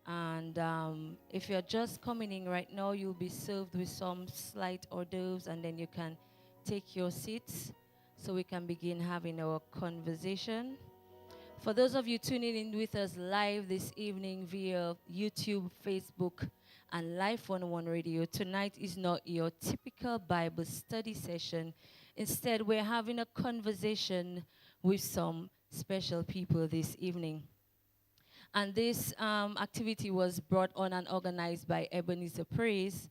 And if you're just coming in right now, you'll be served with some slight hors d'oeuvres, and then you can take your seats so we can begin having our conversation. For those of you tuning in with us live this evening via YouTube, Facebook, and Live 101 Radio, tonight is not your typical Bible study session. Instead, we're having a conversation with some special people this evening. And this activity was brought on and organized by Ebenezer Praise.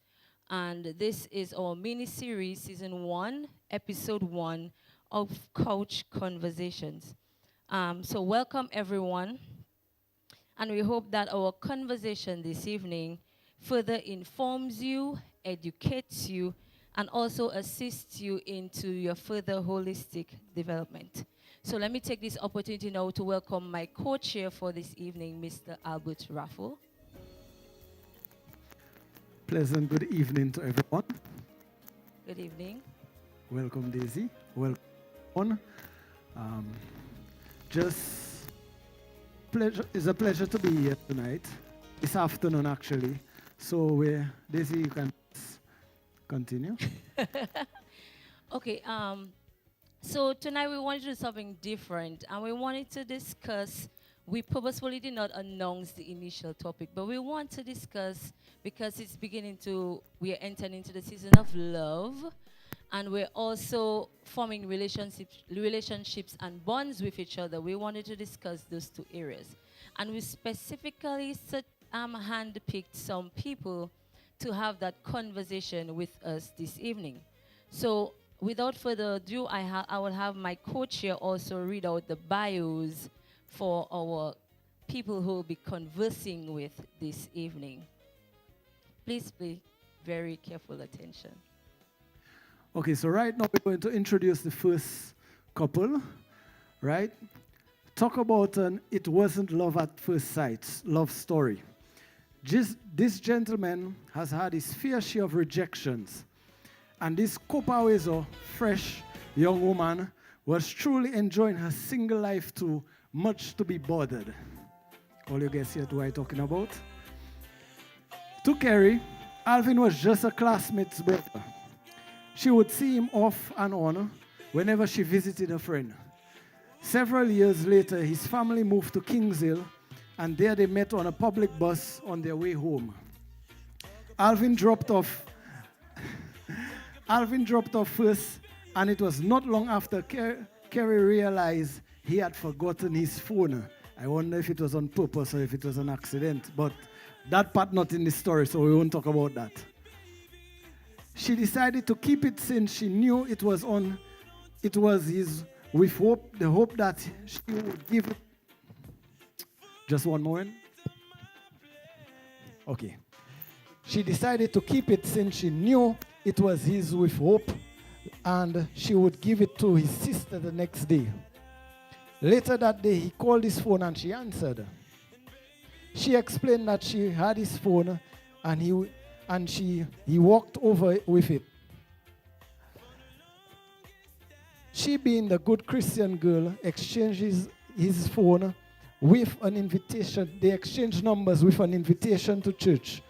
And this is our mini series, season 1, episode 1 of Couch Conversations. So, welcome everyone. And we hope that our conversation this evening further informs you, educates you, and also assists you into your further holistic development. So let me take this opportunity now to welcome my co-chair for this evening, Mr. Albert Raffle. Pleasant good evening to everyone. Good evening. Welcome, Daisy. Welcome. Just pleasure. It's a pleasure to be here tonight. This afternoon, actually. So, Daisy, you can continue. Okay. So tonight we wanted to do something different, and we wanted to discuss. We purposefully did not announce the initial topic, but we want to discuss because it's we are entering into the season of love, and we're also forming relationships and bonds with each other. We wanted to discuss those two areas, and we specifically handpicked some people to have that conversation with us this evening. So without further ado, I will have my co-chair also read out the bios for our people who will be conversing with this evening. Please pay very careful attention. Okay, so right now we're going to introduce the first couple, right? Talk about an it wasn't love at first sight love story. This gentleman has had his fair share of rejections. And this Kopawezo, fresh young woman, was truly enjoying her single life too much to be bothered. All you guys here who I'm talking about? To Kerry, Alvin was just a classmate's brother. She would see him off and on whenever she visited a friend. Several years later, his family moved to Kings Hill, and there they met on a public bus on their way home. Alvin dropped off first, and it was not long after Kerry realized he had forgotten his phone. I wonder if it was on purpose or if it was an accident, but that part not in the story, so we won't talk about that. She decided to keep it since she knew it was his, with the hope that she would give it. Just one moment. Okay. She decided to keep it since she knew it was his with hope, and she would give it to his sister the next day. Later that day, he called his phone and she answered. She explained that she had his phone and he walked over with it. She, being the good Christian girl, exchanges his phone with an invitation. They exchanged numbers with an invitation to church.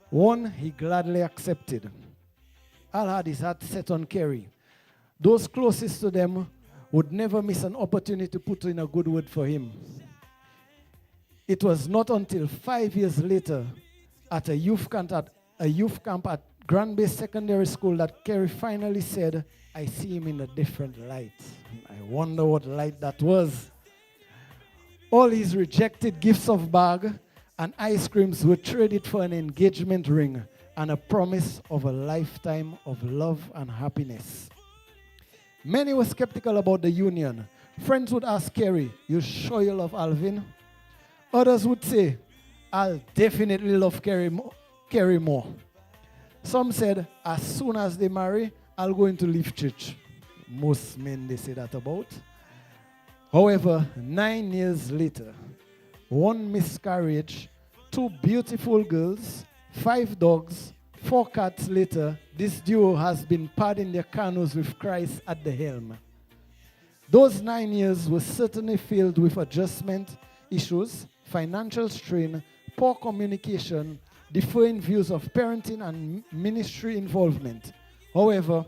One he gladly accepted. Al had his heart set on Kerry. Those closest to them would never miss an opportunity to put in a good word for him. It was not until 5 years later at a youth camp at Grand Bay Secondary School that Kerry finally said, I see him in a different light. I wonder what light that was. All his rejected gifts of bag and ice creams were traded for an engagement ring and a promise of a lifetime of love and happiness. Many were skeptical about the union. Friends would ask Kerry, you sure you love Alvin? Others would say, I'll definitely love Kerry more. Some said, as soon as they marry, I'll go into leave church. Most men they say that about. However, 9 years later, one miscarriage, 2 beautiful girls, 5 dogs, 4 cats later, this duo has been padding their canoes with Christ at the helm. Those 9 years were certainly filled with adjustment issues, financial strain, poor communication, differing views of parenting and ministry involvement. However,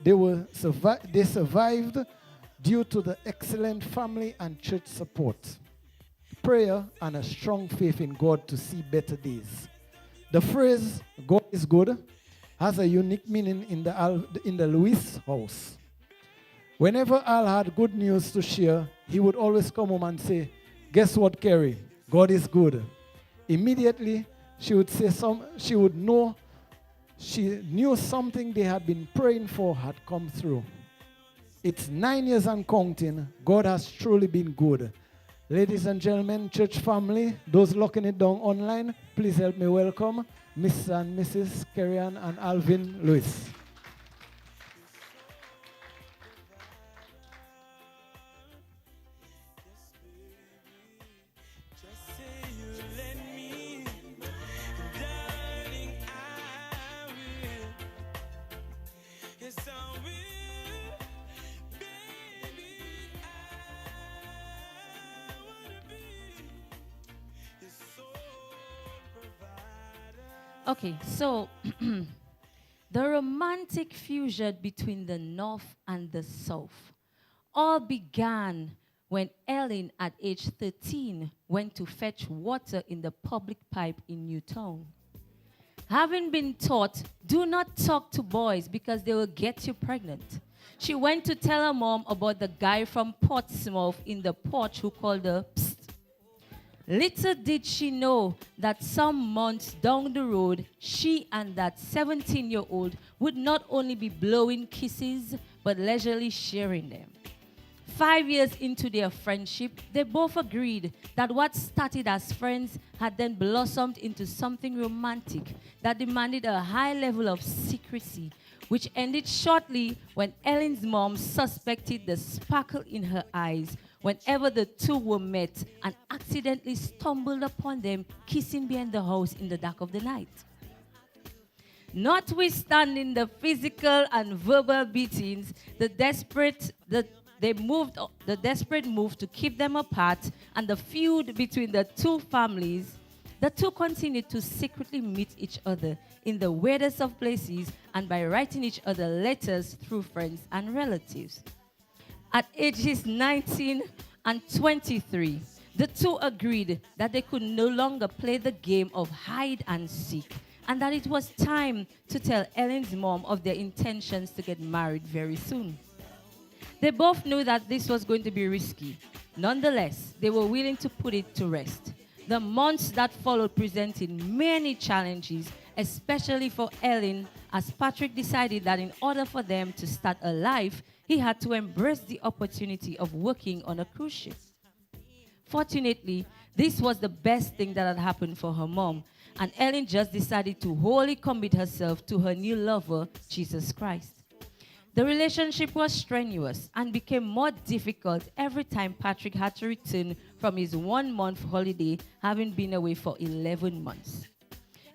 they survived due to the excellent family and church support, prayer, and a strong faith in God to see better days. The phrase "God is good" has a unique meaning in the Lewis house. Whenever Al had good news to share, he would always come home and say, "Guess what, Kerry? God is good." Immediately, she knew something they had been praying for had come through. It's 9 years and counting. God has truly been good. Ladies and gentlemen, church family, those locking it down online, please help me welcome Mr. and Mrs. Kerrian and Alvin Lewis. Okay, so the romantic fusion between the North and the South all began when Ellen, at age 13, went to fetch water in the public pipe in Newtown. Having been taught, do not talk to boys because they will get you pregnant, she went to tell her mom about the guy from Portsmouth in the porch who called her Psst. Little did she know that some months down the road, she and that 17-year-old would not only be blowing kisses, but leisurely sharing them. 5 years into their friendship, they both agreed that what started as friends had then blossomed into something romantic that demanded a high level of secrecy, which ended shortly when Ellen's mom suspected the sparkle in her eyes whenever the two were met and accidentally stumbled upon them kissing behind the house in the dark of the night. Notwithstanding the physical and verbal beatings, the desperate move to keep them apart and the feud between the two families, the two continued to secretly meet each other in the weirdest of places and by writing each other letters through friends and relatives. At ages 19 and 23, the two agreed that they could no longer play the game of hide and seek and that it was time to tell Ellen's mom of their intentions to get married very soon. They both knew that this was going to be risky. Nonetheless, they were willing to put it to rest. The months that followed presented many challenges, especially for Ellen, as Patrick decided that in order for them to start a life, he had to embrace the opportunity of working on a cruise ship. Fortunately, this was the best thing that had happened for her mom, and Ellen just decided to wholly commit herself to her new lover, Jesus Christ. The relationship was strenuous and became more difficult every time Patrick had to return from his 1-month holiday, having been away for 11 months.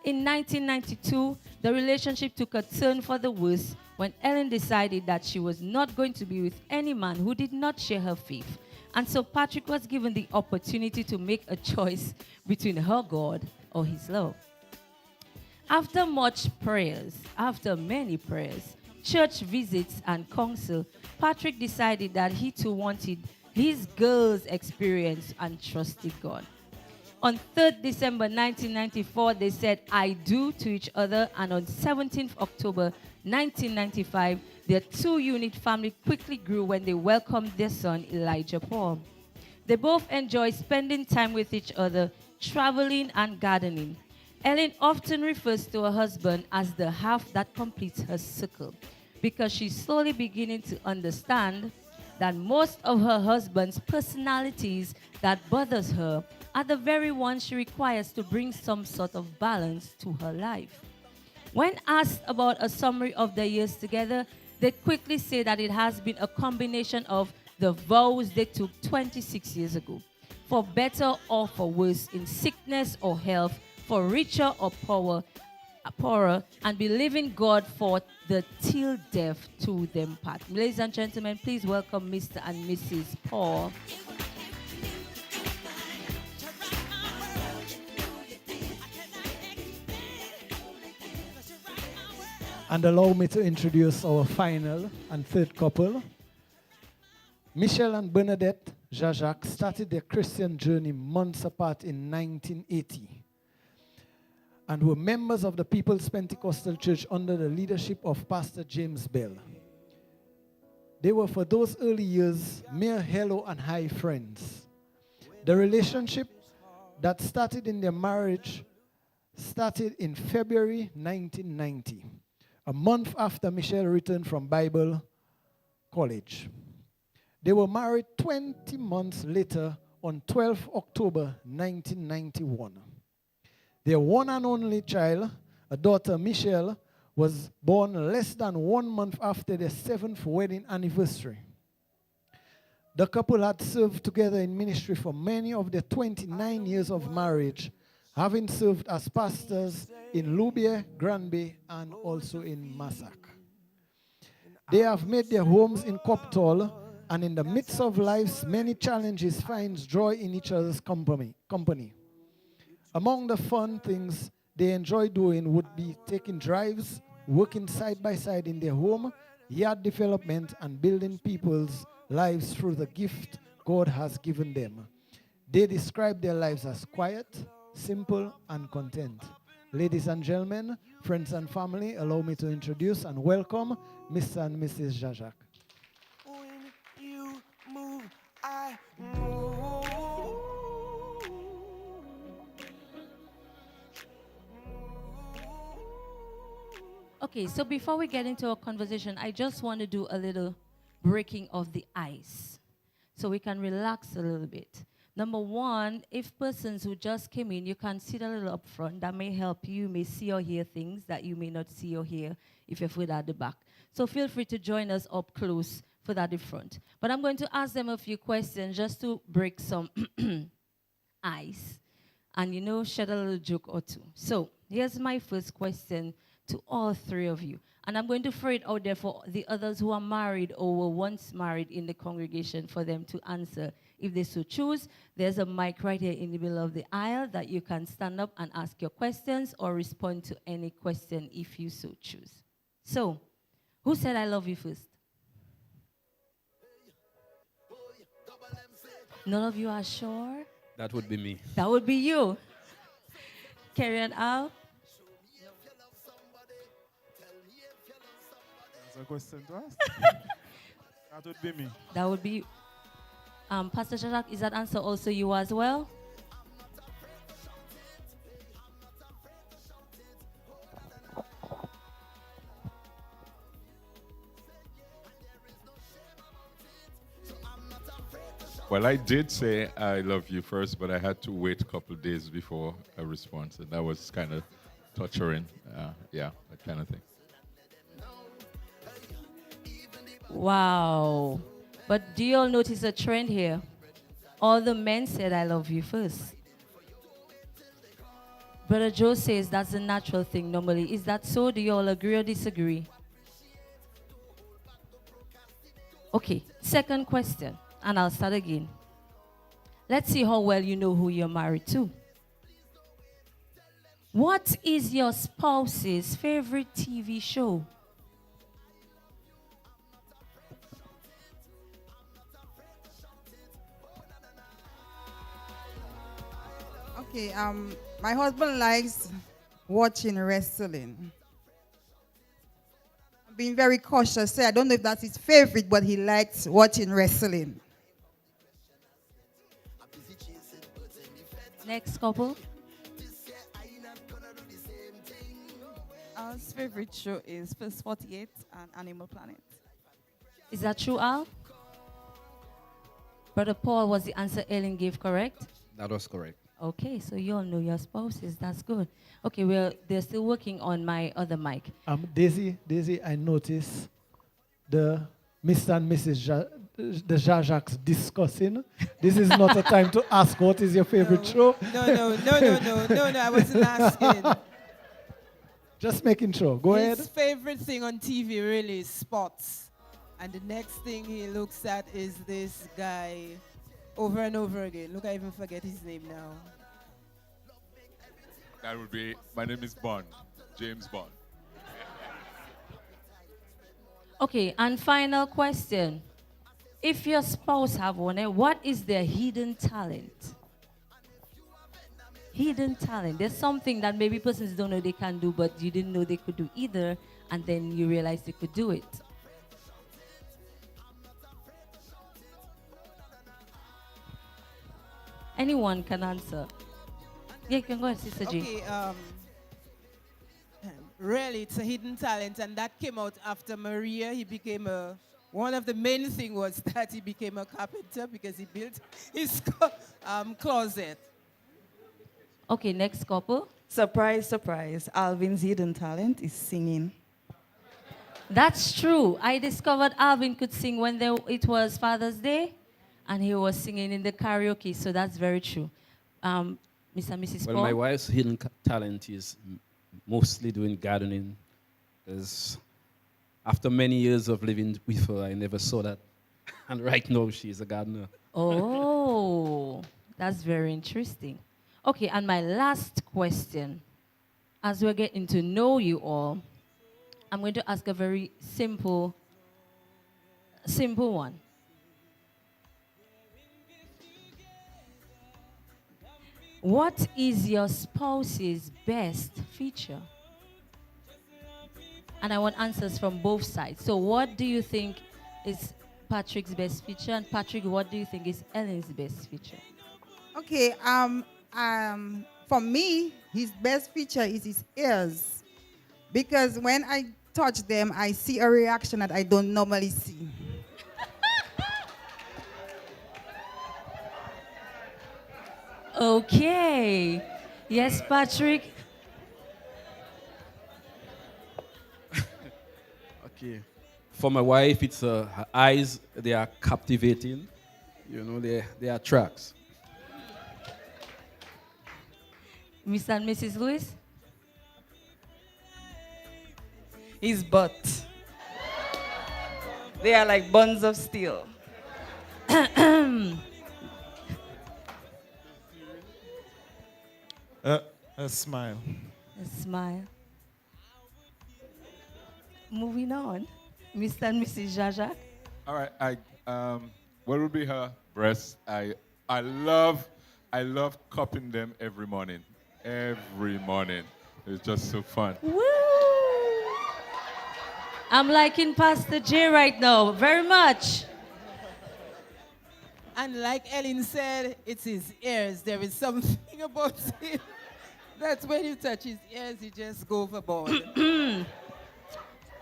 In 1992, the relationship took a turn for the worse when Ellen decided that she was not going to be with any man who did not share her faith. And so Patrick was given the opportunity to make a choice between her God or his love. After many prayers, church visits, and counsel, Patrick decided that he too wanted his girl's experience and trusted God. On 3rd December 1994, they said "I do" to each other, and on 17th October 1995, their two-unit family quickly grew when they welcomed their son, Elijah Paul. They both enjoy spending time with each other, traveling and gardening. Ellen often refers to her husband as the half that completes her circle, because she's slowly beginning to understand that most of her husband's personalities that bothers her are the very ones she requires to bring some sort of balance to her life. When asked about a summary of their years together, they quickly say that it has been a combination of the vows they took 26 years ago, for better or for worse, in sickness or health, for richer or poorer, and believing God for the till death to them part. Ladies and gentlemen, please welcome Mr. and Mrs. Paul. And allow me to introduce our final and third couple. Michelle and Bernadette Jajac started their Christian journey months apart in 1980 and were members of the People's Pentecostal Church under the leadership of Pastor James Bell. They were, for those early years, mere hello and hi friends. The relationship that started in their marriage started in February 1990, a month after Michelle returned from Bible college. They were married 20 months later on 12 October 1991. Their one and only child, a daughter Michelle, was born less than 1 month after their 7th wedding anniversary. The couple had served together in ministry for many of their 29 years of marriage, having served as pastors in Lubier, Granby, and also in Massac. They have made their homes in Coptol, and in the midst of life's many challenges, finds joy in each other's company. Among the fun things they enjoy doing would be taking drives, working side by side in their home, yard development, and building people's lives through the gift God has given them. They describe their lives as quiet, simple, and content. Ladies and gentlemen, friends and family, allow me to introduce and welcome Mr. and Mrs. Jajac. When you move, I move. Okay, so before we get into our conversation, I just want to do a little breaking of the ice so we can relax a little bit. Number one, if persons who just came in, you can sit a little up front. That may help you. You may see or hear things that you may not see or hear if you're further at the back. So feel free to join us up close further at the front. But I'm going to ask them a few questions just to break some ice and, shed a little joke or two. So here's my first question to all three of you. And I'm going to throw it out there for the others who are married or were once married in the congregation for them to answer if they so choose. There's a mic right here in the middle of the aisle that you can stand up and ask your questions or respond to any question if you so choose. So, who said I love you first? None of you are sure? That would be me. That would be you. Carry on, Al. That's a question to ask. That would be me. That would be you. Pastor Jajac, is that answer also you as well? Well, I did say I love you first, but I had to wait a couple of days before a response, and that was kind of torturing. That kind of thing. Wow. But do you all notice a trend here? All the men said I love you first. Brother Joe says that's a natural thing normally. Is that so? Do you all agree or disagree? Okay, second question, and I'll start again. Let's see how well you know who you're married to. What is your spouse's favorite TV show? Okay, my husband likes watching wrestling. I'm being very cautious. So I don't know if that's his favorite, but he likes watching wrestling. Next couple. Our favorite show is First 48 and Animal Planet. Is that true, Al? Brother Paul, was the answer Ellen gave correct? That was correct. Okay, so you all know your spouses. That's good. Okay, well, they're still working on my other mic. Daisy, I noticed the Mr. and Mrs. The Jajacs discussing. This is not a time to ask what is your favorite show. No, I wasn't asking. Just making sure. Go ahead. His favorite thing on TV really is sports. And the next thing he looks at is this guy over and over again. Look, I even forget his name now. That would be, my name is Bond, James Bond. Okay, and final question. If your spouse have one, what is their hidden talent? Hidden talent. There's something that maybe persons don't know they can do, but you didn't know they could do either, and then you realize they could do it. Anyone can answer. Yeah, you can go ahead, Sister G. Okay, really, it's a hidden talent, and that came out after Maria. He became a. One of the main thing was that he became a carpenter because he built his closet. Okay, next couple. Surprise, surprise. Alvin's hidden talent is singing. That's true. I discovered Alvin could sing when it was Father's Day, and he was singing in the karaoke, so that's very true. Mr. and Mrs. Well, Paul? my wife's hidden talent is mostly doing gardening. Because after many years of living with her, I never saw that. And right now, she's a gardener. Oh, that's very interesting. Okay, and my last question. As we're getting to know you all, I'm going to ask a very simple one. What is your spouse's best feature? And I want answers from both sides. So what do you think is Patrick's best feature? And Patrick, what do you think is Ellen's best feature? Okay, for me, his best feature is his ears. Because when I touch them, I see a reaction that I don't normally see. Okay. Yes, Patrick. Okay. For my wife, it's her eyes, they are captivating. You know, they attract. Mr. and Mrs. Lewis? His butt. They are like buns of steel. A smile. A smile. Moving on. Mr. and Mrs. Jaja? All right. What would be her breasts? I love cupping them every morning. Every morning. It's just so fun. Woo! I'm liking Pastor J right now, very much. And like Ellen said, it's his ears. There is something about him that when you touch his ears, you just go overboard.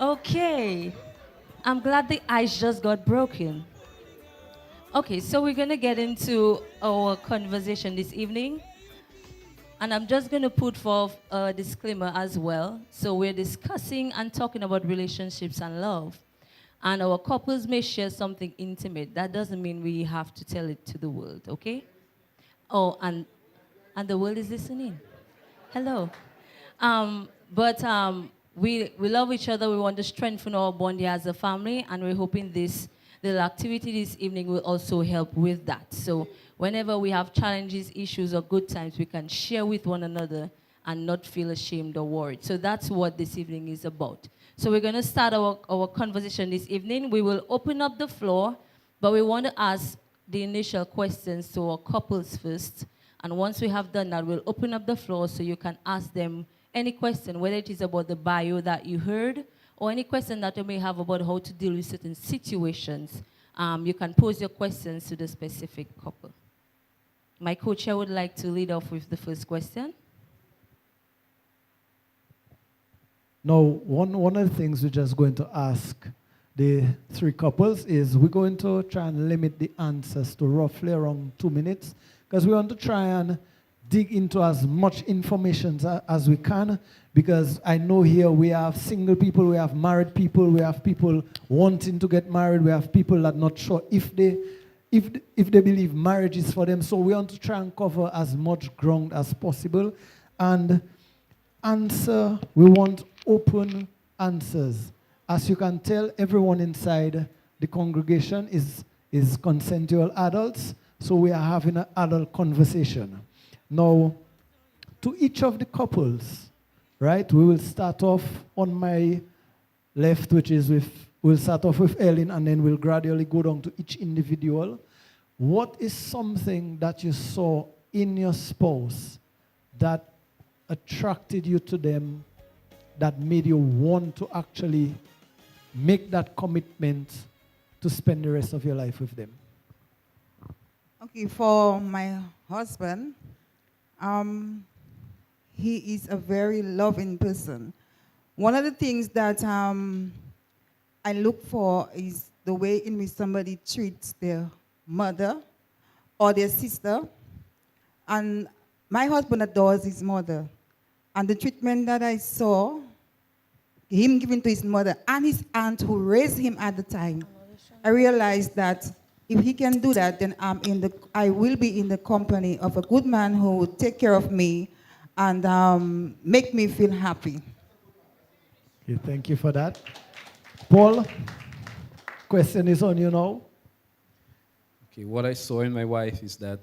Okay. I'm glad the ice just got broken. Okay, so we're going to get into our conversation this evening. And I'm just going to put forth a disclaimer as well. So we're discussing and talking about relationships and love. And our couples may share something intimate. That doesn't mean we have to tell it to the world, okay? Oh, and the world is listening. Hello. We love each other. We want to strengthen our bond here as a family. And we're hoping this little activity this evening will also help with that. So whenever we have challenges, issues, or good times, we can share with one another and not feel ashamed or worried. So that's what this evening is about. So we're going to start our conversation this evening. We will open up the floor, but we want to ask the initial questions to our couples first. And once we have done that, we'll open up the floor so you can ask them any question, whether it is about the bio that you heard or any question that you may have about how to deal with certain situations. You can pose your questions to the specific couple. My co-chair would like to lead off with the first question. Now, one of the things we're just going to ask the three couples is we're going to try and limit the answers to roughly around 2 minutes because we want to try and dig into as much information as we can, because I know here we have single people, we have married people, we have people wanting to get married, we have people that are not sure if they believe marriage is for them. So we want to try and cover as much ground as possible. And we want open answers. As you can tell, everyone inside the congregation is consensual adults, so we are having an adult conversation. Now, to each of the couples, right, we will start off on my left, which is with We'll start off with Ellen and then we'll gradually go down to each individual. What is something that you saw in your spouse that attracted you to them, that made you want to actually make that commitment to spend the rest of your life with them? Okay, for my husband, he is a very loving person. One of the things that I look for is the way in which somebody treats their mother or their sister. And my husband adores his mother. And the treatment that I saw, him giving to his mother and his aunt who raised him at the time, I realized that if he can do that, then I will be in the company of a good man who will take care of me and make me feel happy. Okay, thank you for that. Paul, question is on you now. Okay, what I saw in my wife is that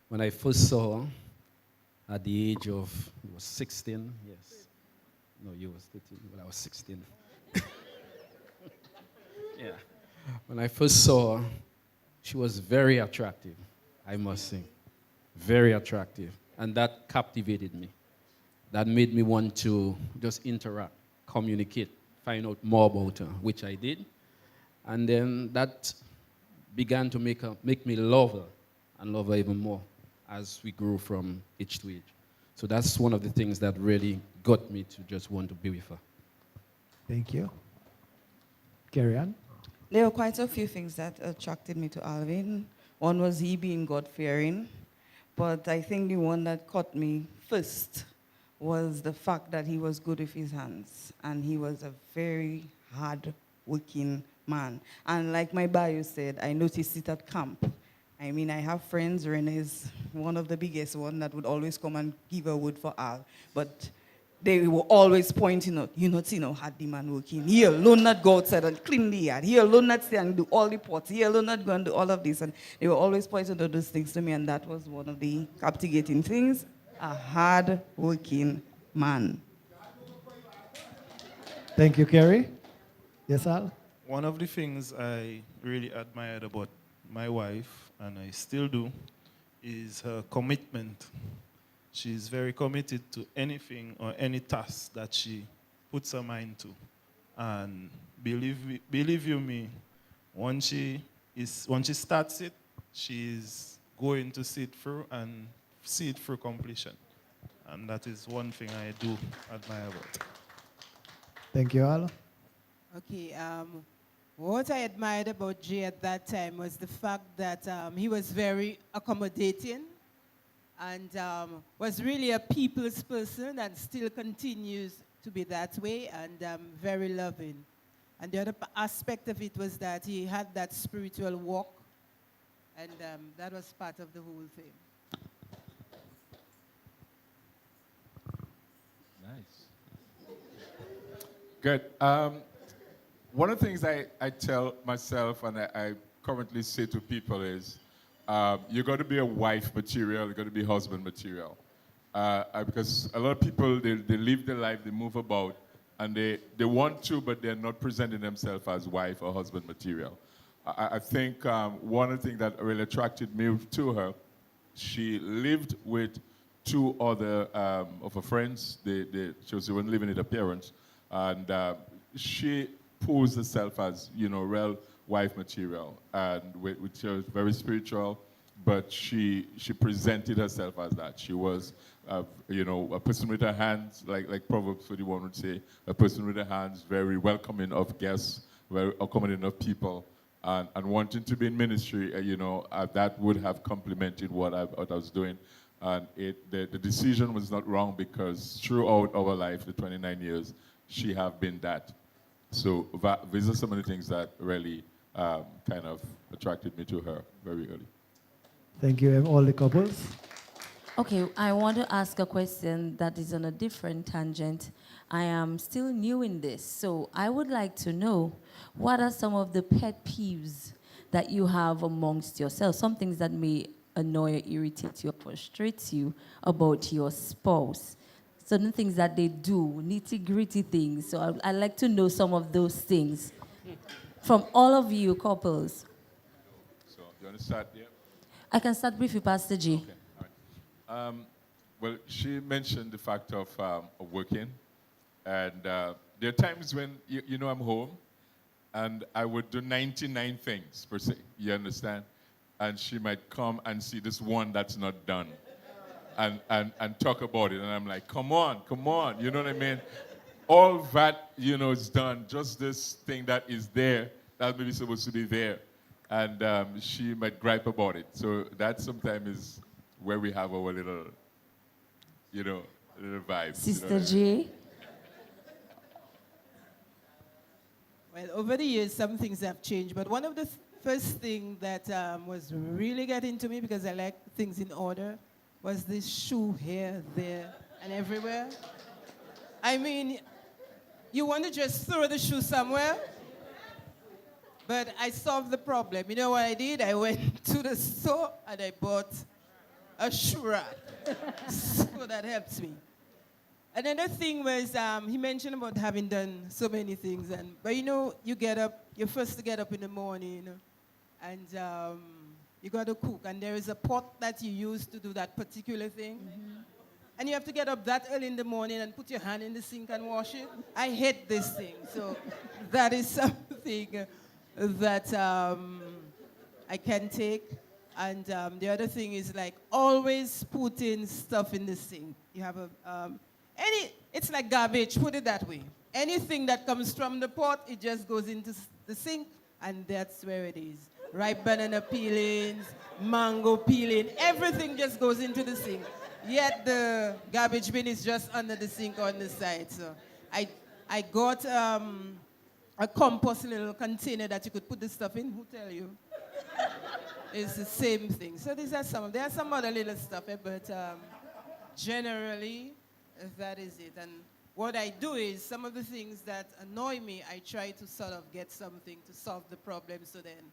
when I first saw her at the age of, it was 16, yes. No, you was 13, but I was 16. Yeah. When I first saw her, she was very attractive, I must say. Very attractive. And that captivated me. That made me want to just interact, communicate, find out more about her, which I did. And then that began to make me love her and love her even more as we grew from age to age. So that's one of the things that really got me to just want to be with her. Thank you. Carry on. There were quite a few things that attracted me to Alvin. One was he being God-fearing, but I think the one that caught me first was the fact that he was good with his hands, and he was a very hard-working man. And like my bio said, I noticed it at camp. I mean, I have friends, Rene is one of the biggest one that would always come and give a wood for Al, but they were always pointing out, you not see how hard the man working. He alone not go outside and clean the yard. He alone not stay and do all the pots. He alone not go and do all of this. And they were always pointing out those things to me, and that was one of the captivating things. A hard-working man. Thank you, Kerry. Yes, Al? One of the things I really admired about my wife, and I still do, is her commitment. She's very committed to anything or any task that she puts her mind to. And believe you me, once she starts it, she's going to see it through and see it through completion. And that is one thing I do admire about her. Thank you, Al. Okay, what I admired about Jay at that time was the fact that he was very accommodating and was really a people's person and still continues to be that way, and very loving. And the other aspect of it was that he had that spiritual walk, and that was part of the whole thing. Nice. Good. One of the things I tell myself and I currently say to people is, you're going to be a wife material, you're going to be husband material. Because a lot of people, they live their life, they move about, and they want to, but they're not presenting themselves as wife or husband material. I think one of the things that really attracted me to her, she lived with two other of her friends. She was even living with her parents, and she posed herself as, real wife material, and which was very spiritual, but she presented herself as that. She was, a person with her hands, like Proverbs 31 would say, a person with her hands, very welcoming of guests, very accommodating of people, and wanting to be in ministry. That would have complemented what I was doing, and the decision was not wrong, because throughout our life, the 29 years, she have been that. So these are some of the things that really kind of attracted me to her very early. Thank you, all the couples. Okay, I want to ask a question that is on a different tangent. I am still new in this, so I would like to know, what are some of the pet peeves that you have amongst yourselves, some things that may annoy or irritate you or frustrate you about your spouse? Certain things that they do, nitty-gritty things. So I'd like to know some of those things From all of you couples. So you want to start there? I can start with you, Pastor G. Okay. All right. Well, she mentioned the fact of working, and there are times when you know I'm home, and I would do 99 things per se. You understand? And she might come and see this one that's not done, and talk about it, and I'm like, come on, you know what I mean? All that is done. Just this thing that is there that maybe supposed to be there, and she might gripe about it. So that sometimes is where we have our little, little vibes. Sister J. Well, over the years, some things have changed, but one of the first things that was really getting to me, because I like things in order, was this shoe here, there, and everywhere. I mean, you want to just throw the shoe somewhere, but I solved the problem. You know what I did? I went to the store and I bought a shoe rack. So that helps me. Another thing was, he mentioned about having done so many things. But you get up, you're first to get up in the morning, and you got to cook. And there is a pot that you use to do that particular thing. Mm-hmm. And you have to get up that early in the morning and put your hand in the sink and wash it. I hate this thing. So that is something that I can take. And the other thing is, like, always putting stuff in the sink. You have it's like garbage, put it that way. Anything that comes from the pot, it just goes into the sink, and that's where it is. Ripe banana peelings, mango peeling, everything just goes into the sink. Yet the garbage bin is just under the sink on the side. So I got a compost little container that you could put the stuff in. Who tell you? It's the same thing. So there are some other little stuff, but generally that is it. And what I do is, some of the things that annoy me, I try to sort of get something to solve the problem, so then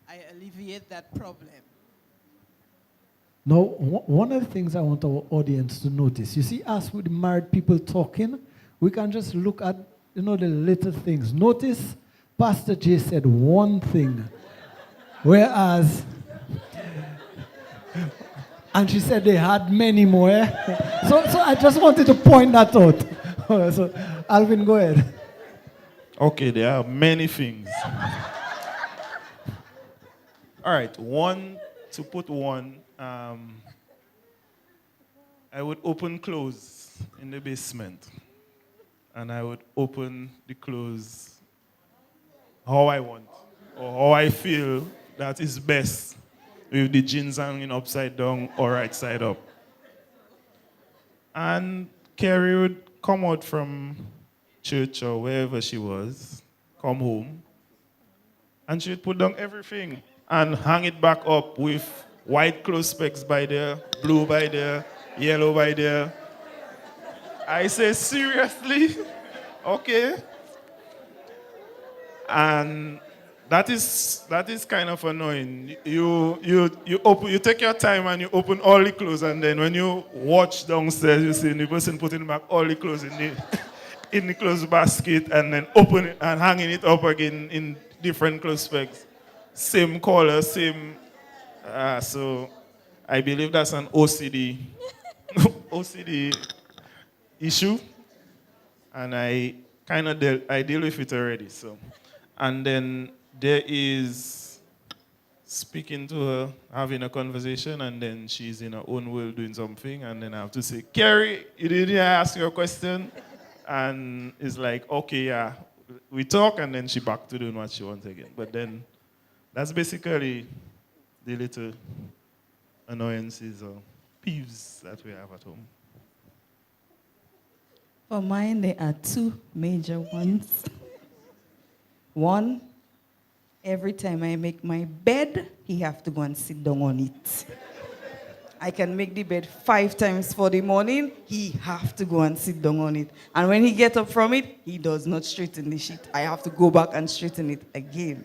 I alleviate that problem. Now, one of the things I want our audience to notice, you see us with married people talking, we can just look at, the little things. Notice Pastor J said one thing, whereas, and she said they had many more. So I just wanted to point that out. So, Alvin, go ahead. Okay, there are many things. All right, to put one, I would open clothes in the basement, and I would open the clothes how I want, or how I feel that is best, with the jeans hanging upside down or right side up. And Carrie would come out from church or wherever she was, come home, and she'd put down everything and hang it back up with white clothes specs by there, blue by there, yellow by there. I say, seriously? Okay. And that is kind of annoying. You take your time and you open all the clothes, and then when you watch downstairs, you see the person putting back all the clothes in the clothes basket, and then open it and hanging it up again in different clothes specs. Same color, same. So I believe that's an OCD issue, and I deal with it already. So, and then there is speaking to her, having a conversation, and then she's in her own world doing something, and then I have to say, Carrie, you didn't ask your question, and it's like, okay, yeah, we talk, and then she back to doing what she wants again. But then that's basically the little annoyances or peeves that we have at home. For mine, there are two major ones. One, every time I make my bed, he have to go and sit down on it. I can make the bed 5 times for the morning, he have to go and sit down on it. And when he get up from it, he does not straighten the sheet. I have to go back and straighten it again.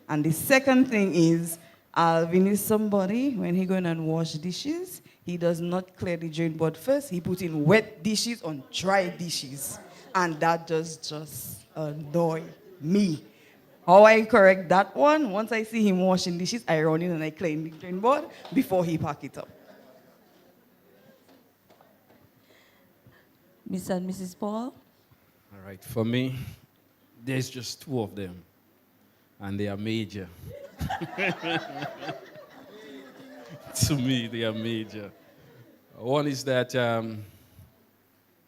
And the second thing is, Alvin is somebody, when he go in and wash dishes, he does not clear the drain board first. He put in wet dishes on dry dishes. And that does just annoy me. How I correct that one, once I see him washing dishes, I run in and I clean the drain board before he pack it up. Mr. and Mrs. Paul? All right, for me, there's just two of them, and they are major. To me, they are major. One is that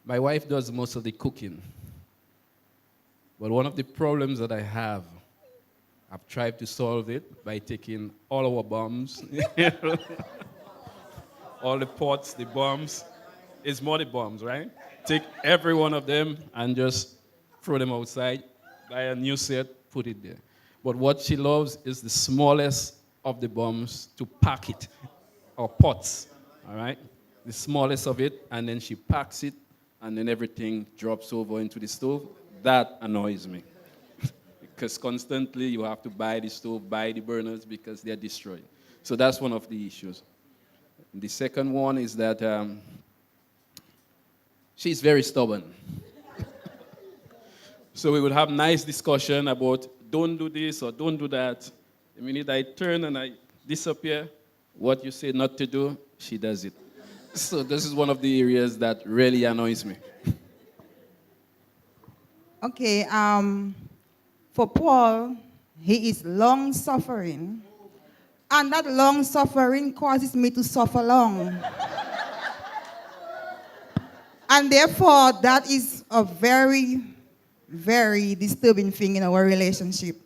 my wife does most of the cooking. But one of the problems that I have, I've tried to solve it by taking all our bombs, all the pots, the bombs. It's more the bombs, right? Take every one of them and just throw them outside, buy a new set, put it there. But what she loves is the smallest of the bombs to pack it, or pots, all right? The smallest of it, and then she packs it, and then everything drops over into the stove. That annoys me. Because constantly you have to buy the stove, buy the burners, because they're destroyed. So that's one of the issues. The second one is that she's very stubborn. So we would have nice discussion about don't do this or don't do that. The minute I turn and I disappear, what you say not to do, she does it. So this is one of the areas that really annoys me. Okay, for Paul, he is long suffering, and that long suffering causes me to suffer long. And therefore, that is a very, very disturbing thing in our relationship.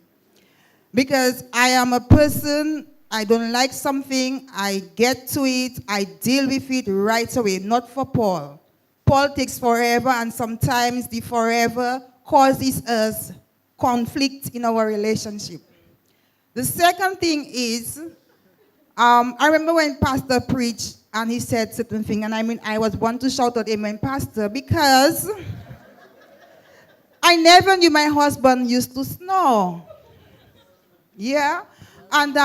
Because I am a person, I don't like something, I get to it, I deal with it right away, not for Paul. Paul takes forever, and sometimes the forever causes us conflict in our relationship. The second thing is, I remember when Pastor preached and he said certain thing, and I was one to shout out amen, Pastor, because I never knew my husband used to snore. Yeah, and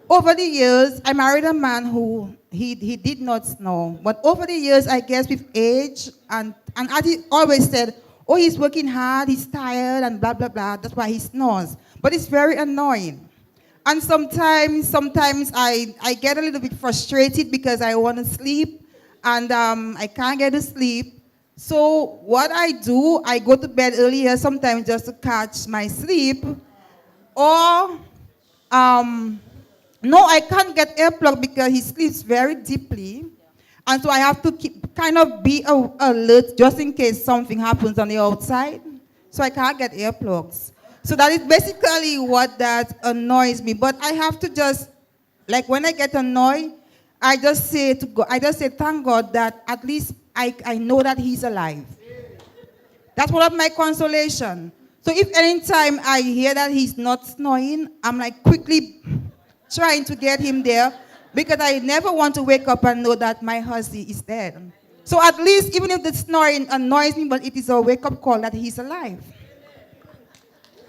over the years, I married a man who he did not snore, but over the years, I guess with age, and as he always said, oh, he's working hard, he's tired, and blah, blah, blah. That's why he snores. But it's very annoying. And sometimes I get a little bit frustrated because I want to sleep, and I can't get to sleep. So what I do, I go to bed earlier, sometimes just to catch my sleep. Or, no, I can't get earplug because he sleeps very deeply. And so I have to be alert just in case something happens on the outside. So I can't get earplugs. So that is basically what that annoys me. But I have to just, like when I get annoyed, I just say to God, thank God that at least I know that he's alive. That's one of my consolation. So if anytime I hear that he's not snoring, I'm like quickly trying to get him there, because I never want to wake up and know that my husband is dead. So at least, even if the snoring annoys me, but it is a wake-up call that he's alive.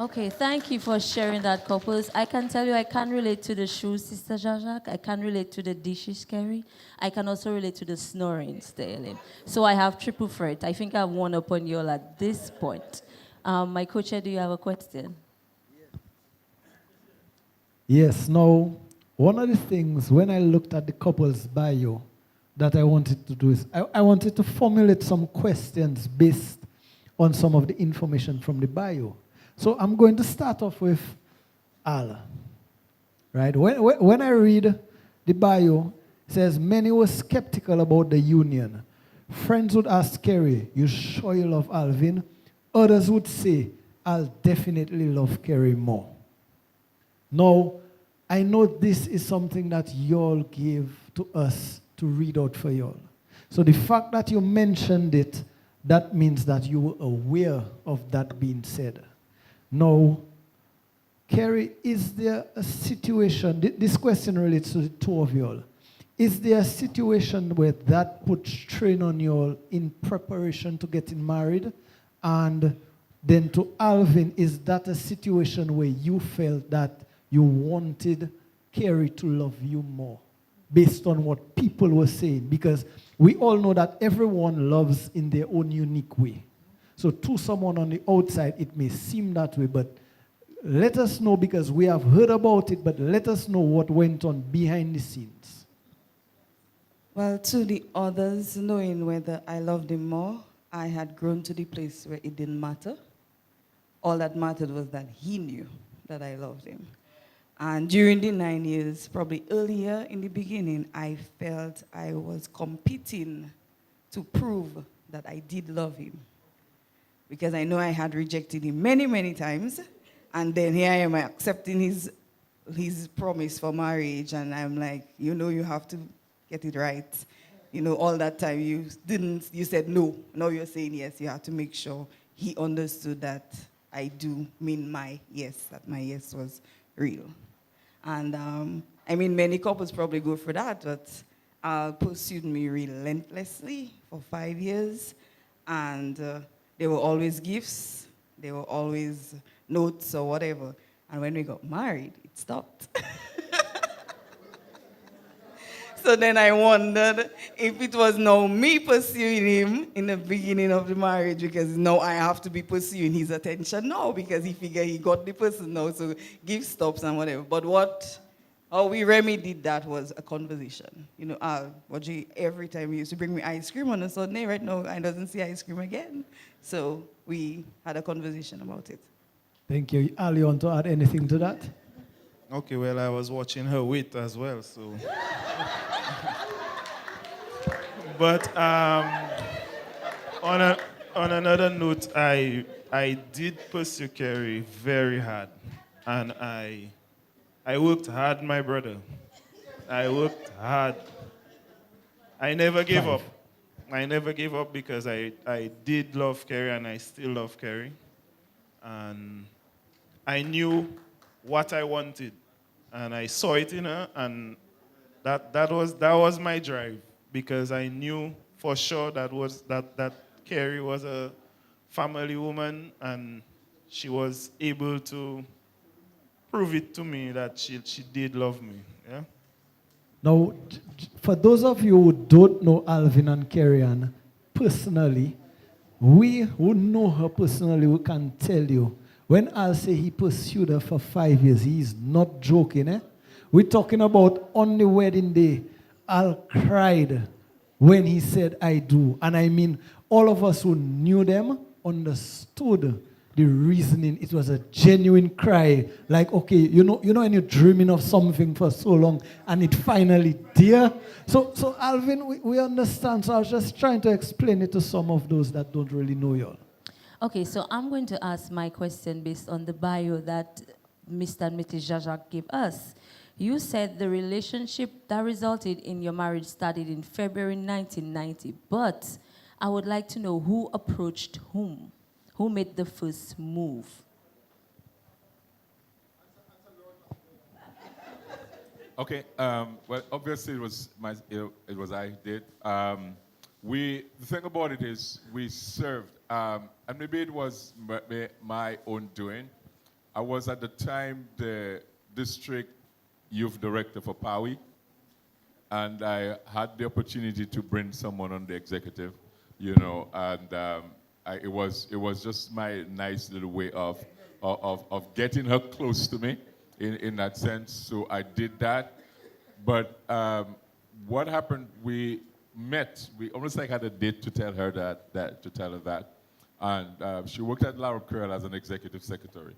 Okay, thank you for sharing that, couples. I can tell you I can relate to the shoes, Sister Jajak. I can relate to the dishes, Kerry. I can also relate to the snoring, Sterling. So I have triple threat. I think I've won upon you all at this point. My co-chair, do you have a question? Yes, now, one of the things when I looked at the couple's bio that I wanted to do is I wanted to formulate some questions based on some of the information from the bio. So I'm going to start off with Al. Right? When I read the bio, it says, many were skeptical about the union. Friends would ask Kerry, you sure you love Alvin? Others would say, I'll definitely love Kerry more. Now, I know this is something that y'all gave to us to read out for y'all. So the fact that you mentioned it, that means that you were aware of that being said. Now, Kerry, is there a situation, this question relates to the two of y'all. Is there a situation where that puts strain on y'all in preparation to getting married? And then to Alvin, is that a situation where you felt that you wanted Kerry to love you more based on what people were saying? Because we all know that everyone loves in their own unique way. So to someone on the outside, it may seem that way, but Let us know, because we have heard about it, but let us know what went on behind the scenes. Well, to the others, knowing whether I loved him more, I had grown to the place where it didn't matter. All that mattered was that he knew that I loved him. And during the 9 years, probably earlier in the beginning, I felt I was competing to prove that I did love him. Because I know I had rejected him many, many times. And then here I am accepting his promise for marriage. And I'm like, you know, you have to get it right. You know, all that time you said no. Now you're saying yes. You have to make sure he understood that I do mean my yes, that my yes was real. And I mean, many couples probably go for that, but pursued me relentlessly for 5 years. And there were always gifts. There were always notes or whatever. And when we got married, it stopped. So then I wondered if it was now me pursuing him in the beginning of the marriage, because now I have to be pursuing his attention now, because he figured he got the person now, so give stops and whatever. But how we remedied that was a conversation. You know, every time he used to bring me ice cream on a Sunday, right now I doesn't see ice cream again. So we had a conversation about it. Thank you. Al, you want to add anything to that? Okay, well, I was watching her weight as well, so. But on another note, I did pursue Kerry very hard, and I worked hard, my brother. I worked hard. I never gave up. I never gave up because I did love Kerry, and I still love Kerry. And I knew what I wanted, and I saw it in her, and that was my drive, because I knew for sure that Carrie was a family woman, and she was able to prove it to me that she did love me. Yeah. Now, for those of you who don't know Alvin and Carrie Ann personally, we who know her personally, we can tell you, when Al say he pursued her for 5 years, he is not joking. We're talking about on the wedding day, Al cried when he said, I do. And I mean, all of us who knew them understood the reasoning. It was a genuine cry. Like, okay, you know when you're dreaming of something for so long and it finally there. So Alvin, we understand. So I was just trying to explain it to some of those that don't really know you all. Okay, so I'm going to ask my question based on the bio that Mr. and Mrs. Jajak gave us. You said the relationship that resulted in your marriage started in February 1990, but I would like to know who approached whom? Who made the first move? Okay. Well, obviously it was I did. The thing about it is we served, and maybe it was my own doing. I was at the time the district youth director for Pawi, and I had the opportunity to bring someone on the executive, and it was just my nice little way of getting her close to me in that sense. So I did that. But what happened? We met. We almost like had a date to tell her that, and she worked at Laura Curl as an executive secretary.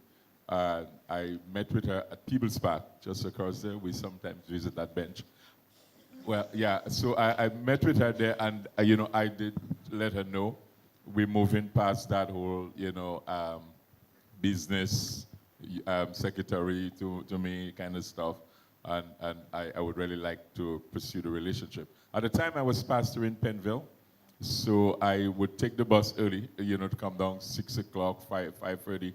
I met with her at Peebles Park, just across there. We sometimes visit that bench. Well, yeah. So I met with her there, and I did let her know we're moving past that whole business secretary to me kind of stuff. And I would really like to pursue the relationship. At the time, I was pastor in Penville, so I would take the bus early, to come down 6 o'clock, 5:30,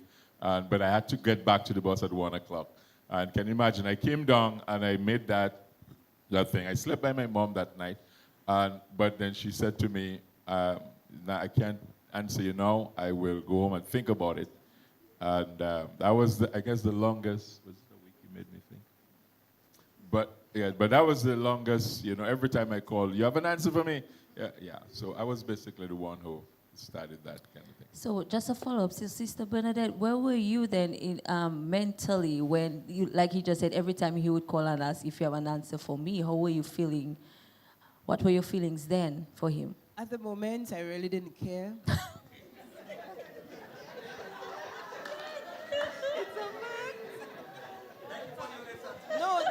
but I had to get back to the bus at 1 o'clock. And can you imagine? I came down and I made that thing. I slept by my mom that night, but then she said to me, "Now I can't answer you now. I will go home and think about it." And that was, I guess, the longest. Was the week you made me think? But that was the longest, every time I called, you have an answer for me? Yeah. So I was basically the one who started that kind of thing. So just a follow-up, so Sister Bernadette, where were you then in, mentally when, you, like he just said, every time he would call and ask if you have an answer for me, how were you feeling? What were your feelings then for him? At the moment, I really didn't care. No,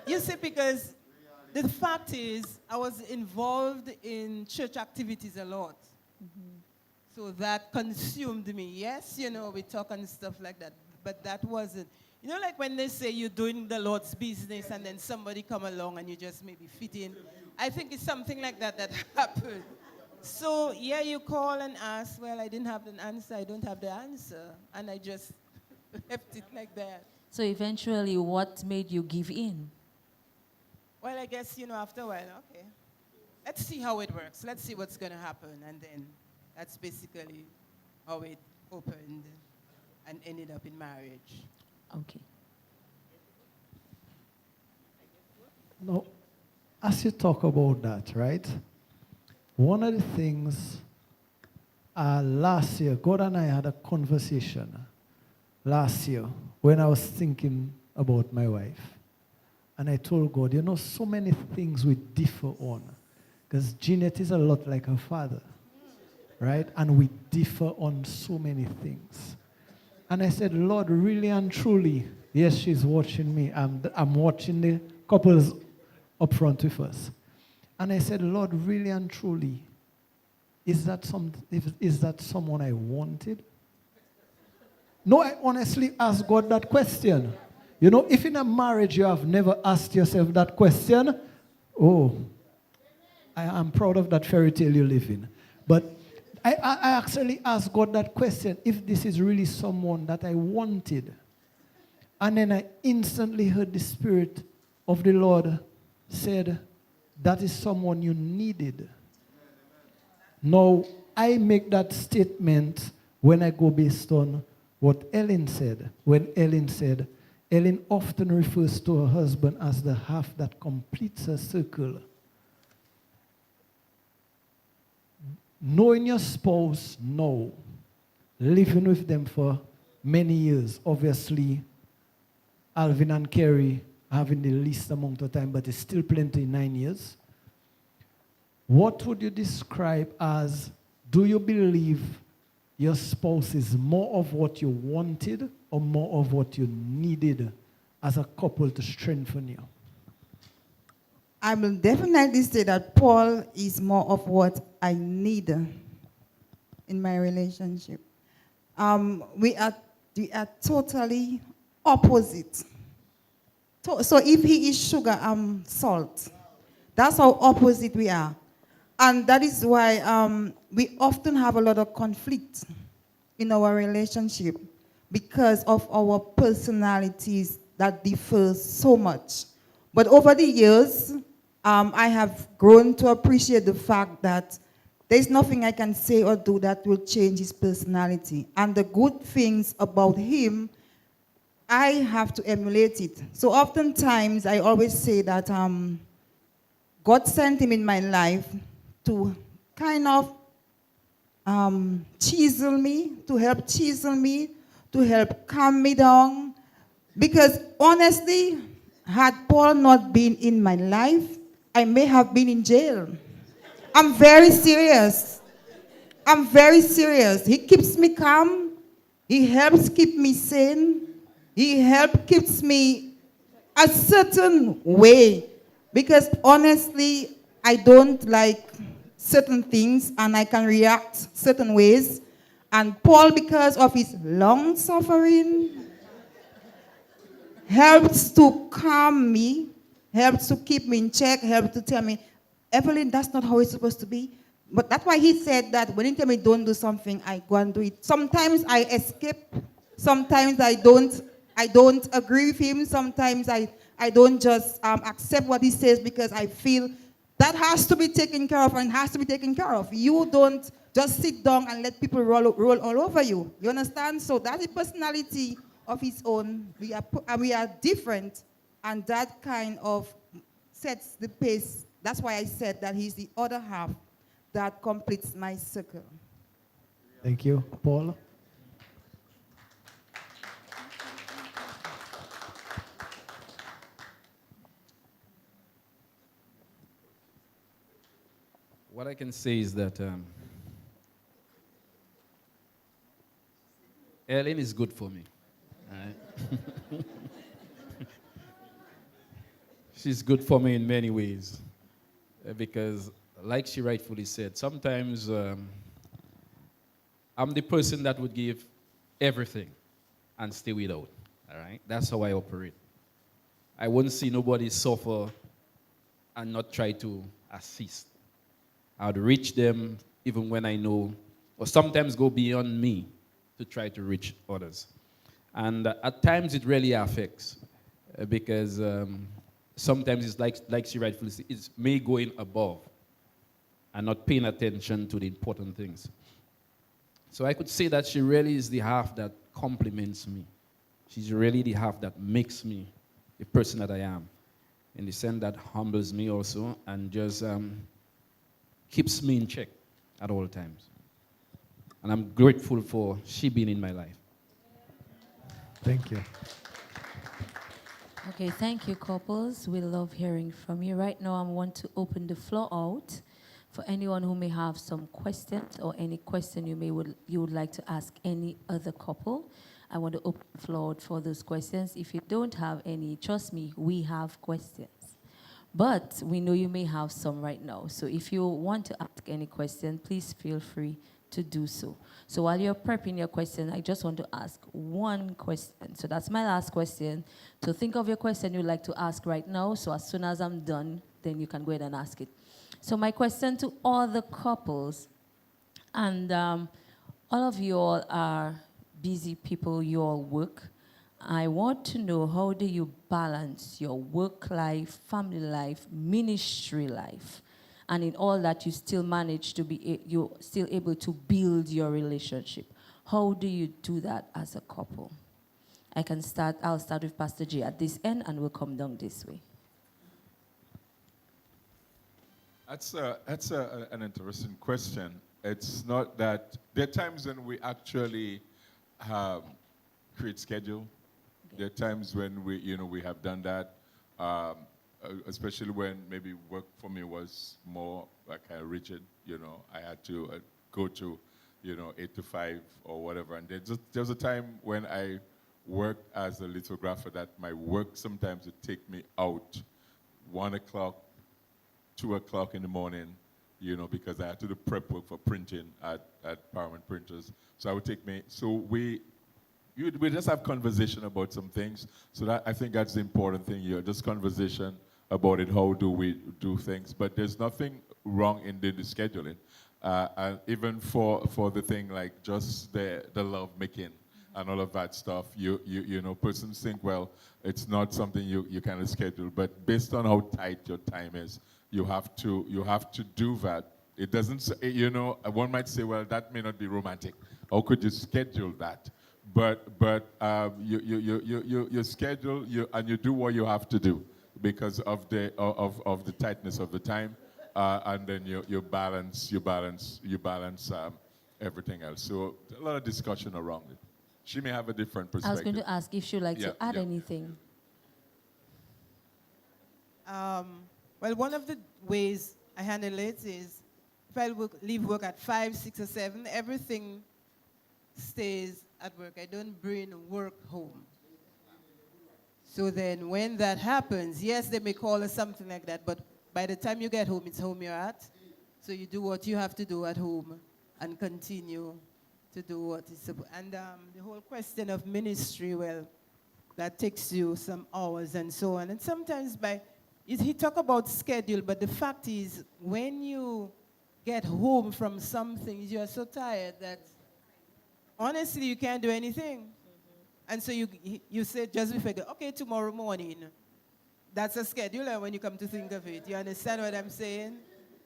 you see, because the fact is, I was involved in church activities a lot. So that consumed me. Yes, you know, we talk and stuff like that, but that wasn't. You know, like when they say you're doing the Lord's business and then somebody come along and you just maybe fit in. I think it's something like that that happened. So, yeah, you call and ask, well, I didn't have an answer, I don't have the answer. And I just left it like that. So eventually, what made you give in? Well, I guess, you know, after a while, okay, let's see how it works. Let's see what's going to happen. And then that's basically how it opened and ended up in marriage. Okay. Now, as you talk about that, right? One of the things last year, God and I had a conversation last year when I was thinking about my wife. And I told God, you know, so many things we differ on. Because Jeanette is a lot like her father, right? And we differ on so many things. And I said, Lord, really and truly, yes, she's watching me. I'm watching the couples up front with us. And I said, Lord, really and truly, is that someone I wanted? No, I honestly asked God that question. You know, if in a marriage you have never asked yourself that question, oh, I'm proud of that fairy tale you live in. But I actually asked God that question, if this is really someone that I wanted. And then I instantly heard the Spirit of the Lord said, that is someone you needed. Now, I make that statement when I go based on what Ellen said. When Ellen said, Ellen often refers to her husband as the half that completes her circle. Knowing your spouse, no. Living with them for many years. Obviously, Alvin and Kerry having the least amount of time, but it's still plenty, 9 years. What would you describe as, do you believe your spouse is more of what you wanted or more of what you needed as a couple to strengthen you? I will definitely say that Paul is more of what I need in my relationship. We are totally opposite. So if he is sugar, I'm salt. That's how opposite we are. And that is why we often have a lot of conflict in our relationship because of our personalities that differ so much. But over the years, I have grown to appreciate the fact that there's nothing I can say or do that will change his personality. And the good things about him, I have to emulate it. So oftentimes, I always say that God sent him in my life to kind of chisel me, to help chisel me, to help calm me down. Because honestly, had Paul not been in my life, I may have been in jail. I'm very serious. I'm very serious. He keeps me calm. He helps keep me sane. He helps keeps me a certain way. Because honestly, I don't like certain things and I can react certain ways. And Paul, because of his long suffering, helps to calm me, helps to keep me in check, helps to tell me, Evelyn, that's not how it's supposed to be. But that's why he said that when he tell me don't do something, I go and do it. Sometimes I escape. Sometimes I don't agree with him. Sometimes I don't just accept what he says because I feel that has to be taken care of and has to be taken care of. You don't just sit down and let people roll all over you. You understand? So that's a personality of his own. We are different, and that kind of sets the pace. That's why I said that he's the other half that completes my circle. Thank you. Paul? What I can say is that Ellen is good for me. Right? She's good for me in many ways. Because, like she rightfully said, sometimes I'm the person that would give everything and stay without. All right? That's how I operate. I wouldn't see nobody suffer and not try to assist. I'd reach them even when I know, or sometimes go beyond me to try to reach others. And at times it really affects because sometimes it's like she rightfully said, it's me going above and not paying attention to the important things. So I could say that she really is the half that complements me. She's really the half that makes me the person that I am, in the sense that humbles me also and just keeps me in check at all times. And I'm grateful for she being in my life. Thank you. Okay, thank you, couples. We love hearing from you. Right now, I want to open the floor out for anyone who may have some questions or any question you would like to ask any other couple. I want to open the floor out for those questions. If you don't have any, trust me, we have questions. But we know you may have some right now. So if you want to ask any question, please feel free to do so. So while you're prepping your question, I just want to ask one question. So that's my last question. So think of your question you'd like to ask right now. So as soon as I'm done, then you can go ahead and ask it. So my question to all the couples, and all of you all are busy people, you all work. I want to know, how do you balance your work life, family life, ministry life? And in all that, you still manage to be, you're still able to build your relationship. How do you do that as a couple? I'll start with Pastor G at this end, and we'll come down this way. That's an interesting question. It's not that, there are times when we actually create schedule. There are times when we have done that, especially when maybe work for me was more like rigid. I had to go to, 8 to 5 or whatever. And there was a time when I worked as a lithographer that my work sometimes would take me out 1 o'clock, 2 o'clock in the morning, because I had to do prep work for printing at Paramount Printers. So I would take me, we just have conversation about some things. So that, I think that's the important thing here, just conversation about it, how do we do things. But there's nothing wrong in the scheduling. And even for the thing like just the love making and all of that stuff, persons think, well, it's not something you kind of schedule, but based on how tight your time is, you have to do that. It doesn't, one might say, well, that may not be romantic. How could you schedule that? But you schedule and you do what you have to do because of the tightness of the time, and then you balance everything else. So a lot of discussion around it. She may have a different perspective. I was going to ask if she'd like to add anything. Well, one of the ways I handle it is if I leave work at 5, 6, or 7, everything stays at work. I don't bring work home. So then when that happens, yes, they may call or something like that, but by the time you get home, it's home you're at. So you do what you have to do at home and continue to do what is supposed. And the whole question of ministry, well, that takes you some hours and so on. And sometimes he talk about schedule, but the fact is when you get home from something, you're so tired that honestly, you can't do anything. And so you say just before, okay, tomorrow morning. That's a schedule when you come to think of it. You understand what I'm saying?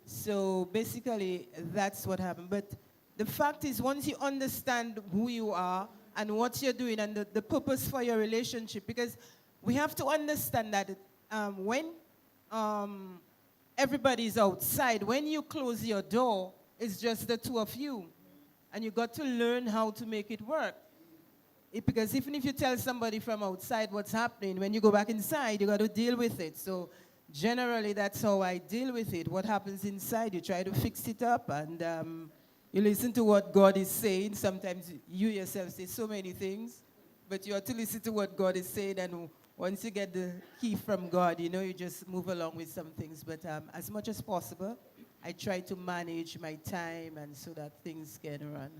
So basically, that's what happened. But the fact is, once you understand who you are and what you're doing and the purpose for your relationship, because we have to understand that when everybody's outside, when you close your door, it's just the two of you. And you got to learn how to make it work. Because even if you tell somebody from outside what's happening, when you go back inside, you got to deal with it. So generally, that's how I deal with it. What happens inside, you try to fix it up, and you listen to what God is saying. Sometimes you yourself say so many things, but you have to listen to what God is saying, and once you get the key from God, you know, you just move along with some things. But as much as possible, I try to manage my time and so that things can run.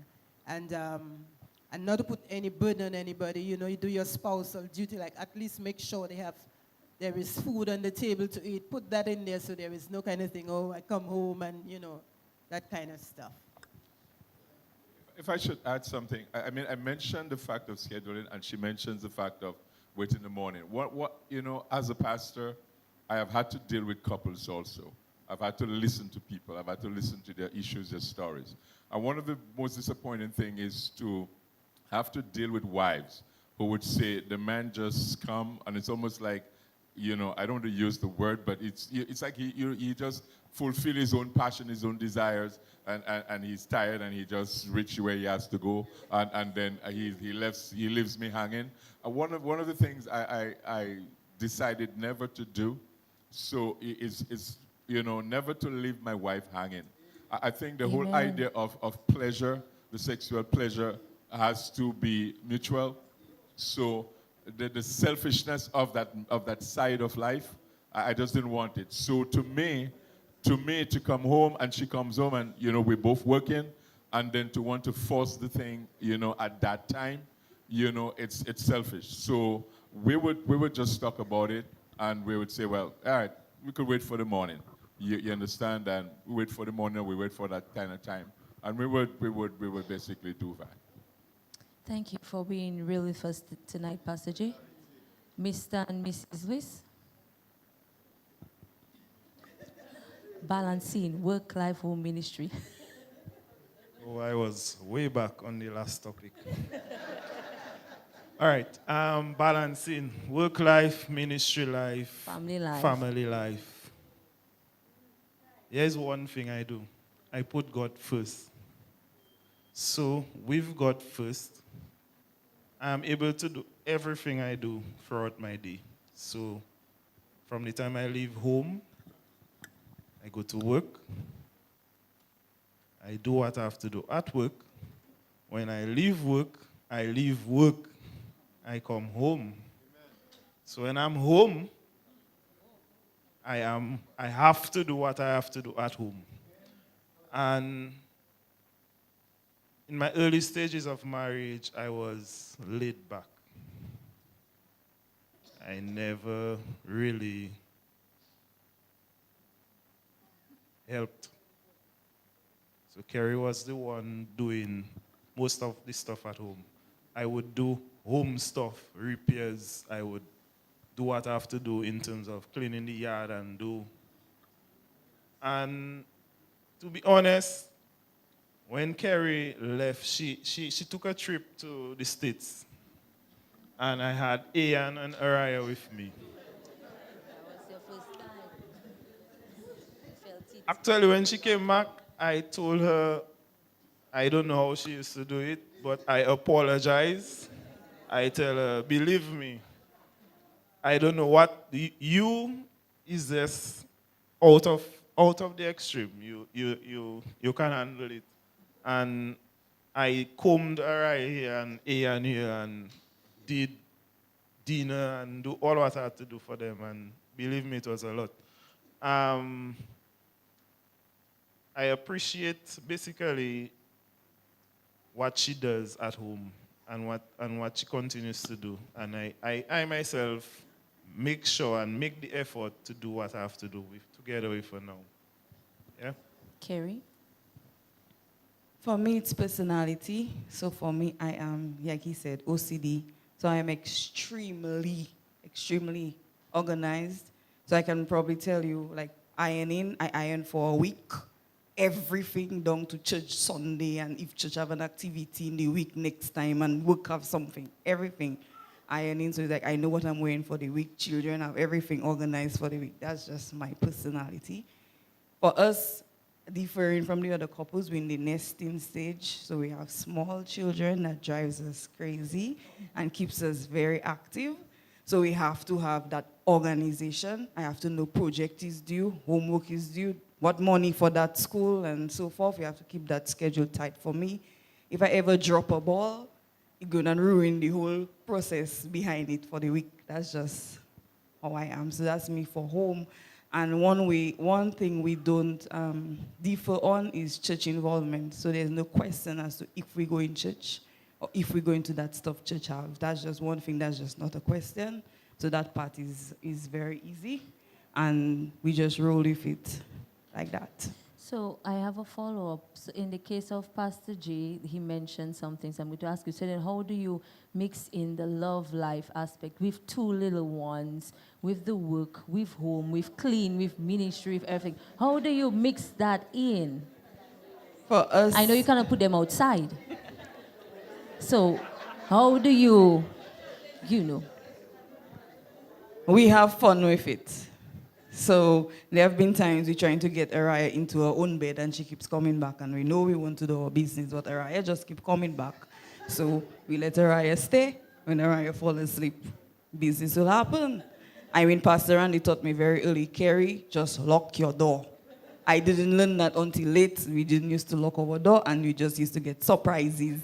And not to put any burden on anybody. You know, you do your spousal duty, like at least make sure there is food on the table to eat. Put that in there so there is no kind of thing, oh, I come home and, you know, that kind of stuff. If I should add something, I mean, I mentioned the fact of scheduling, and she mentions the fact of waiting in the morning. You know, as a pastor, I have had to deal with couples also. I've had to listen to people. I've had to listen to their issues, their stories. And one of the most disappointing things is to have to deal with wives who would say the man just come, and it's almost like, you know, I don't want to use the word, but it's like he just fulfill his own passion, his own desires, and he's tired and he just reach where he has to go, and then he leaves me hanging. One of the things I decided never to do, so is you know, never to leave my wife hanging. I think the whole idea of pleasure, the sexual pleasure, has to be mutual. So the selfishness of that side of life, I just didn't want it. So to me, to come home and she comes home and, you know, we're both working, and then to want to force the thing, you know, at that time, you know, it's selfish. So we would just talk about it, and we would say, well, all right, we could wait for the morning. You understand? And we wait for the morning, we wait for that kind of time. And we would basically do that. Thank you for being real with us tonight, Pastor J. Mr. and Mrs. Lewis. Balancing work-life home ministry. Oh, I was way back on the last topic. All right, balancing work life, ministry life, family life. Here's one thing I do. I put God first. So with God first, I'm able to do everything I do throughout my day. So from the time I leave home, I go to work. I do what I have to do at work. When I leave work, I come home. So when I'm home, I have to do what I have to do at home. And in my early stages of marriage, I was laid back. I never really helped. So Kerry was the one doing most of the stuff at home. I would do home stuff, repairs. I would do what I have to do in terms of cleaning the yard and to be honest, when Kerry left, she took a trip to the States. And I had Ian and Araya with me. That was your first time. You felt it. Actually, when she came back, I told her, I don't know how she used to do it, but I apologize. I tell her, believe me, I don't know what you is just out of the extreme. You can handle it. And I combed Araya here and Ian here and did dinner and do all what I had to do for them, and believe me, it was a lot. I appreciate basically what she does at home and what she continues to do, and I myself make sure and make the effort to do what I have to do together with her now. Yeah. Kerry? For me, it's personality. So for me, I am, like he said, OCD. So I am extremely organized. So I can probably tell you, like ironing, I iron for a week. Everything down to church Sunday, and if church have an activity in the week next time and work have something, everything. Ironing, so it's like I know what I'm wearing for the week. Children have everything organized for the week. That's just my personality. For us, differing from the other couples, we're in the nesting stage. So we have small children that drives us crazy and keeps us very active. So we have to have that organization. I have to know project is due, homework is due, what money for that school and so forth. We have to keep that schedule tight for me. If I ever drop a ball, it's gonna ruin the whole process behind it for the week. That's just how I am. So that's me for home. And one thing we don't differ on is church involvement. So there's no question as to if we go in church or if we go into that stuff church have. That's just one thing, that's just not a question. So that part is very easy. And we just roll with it like that. So I have a follow-up. So in the case of Pastor J, he mentioned some things. I'm going to ask you, so then how do you mix in the love life aspect with two little ones, with the work, with home, with clean, with ministry, with everything? How do you mix that in? For us, I know you cannot put them outside. So how do you know? we have fun with it. So there have been times we're trying to get Araya into her own bed and she keeps coming back, and we know we want to do our business, but Araya just keep coming back. So we let Araya stay. When Araya fall asleep, business will happen. I mean, Pastor Randy taught me very early, Carrie, just lock your door. I didn't learn that until late. We didn't used to lock our door and we just used to get surprises.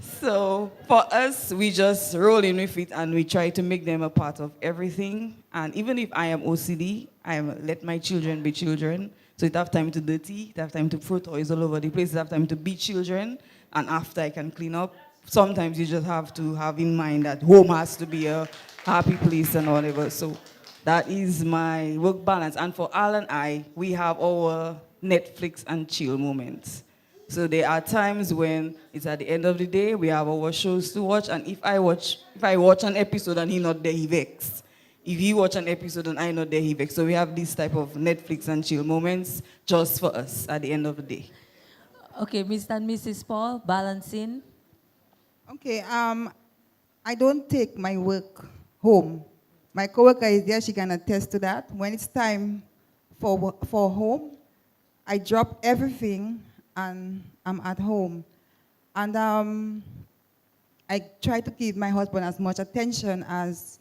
So for us, we just roll in with it and we try to make them a part of everything. And even if I am OCD, I let my children be children. So it have time to dirty, it have time to throw toys all over the place, it have time to be children, and after I can clean up. Sometimes you just have to have in mind that home has to be a happy place and whatever. So that is my work balance. And for Al and I, we have our Netflix and chill moments. So there are times when it's at the end of the day, we have our shows to watch, and if I watch an episode and he not there, he vex. If he watch an episode and I not there, he vex. So we have this type of Netflix and chill moments just for us at the end of the day. Okay, Mr. and Mrs. Paul, balancing. Okay, I don't take my work home. My coworker is there, she can attest to that. When it's time for home, I drop everything and I'm at home. And I try to give my husband as much attention as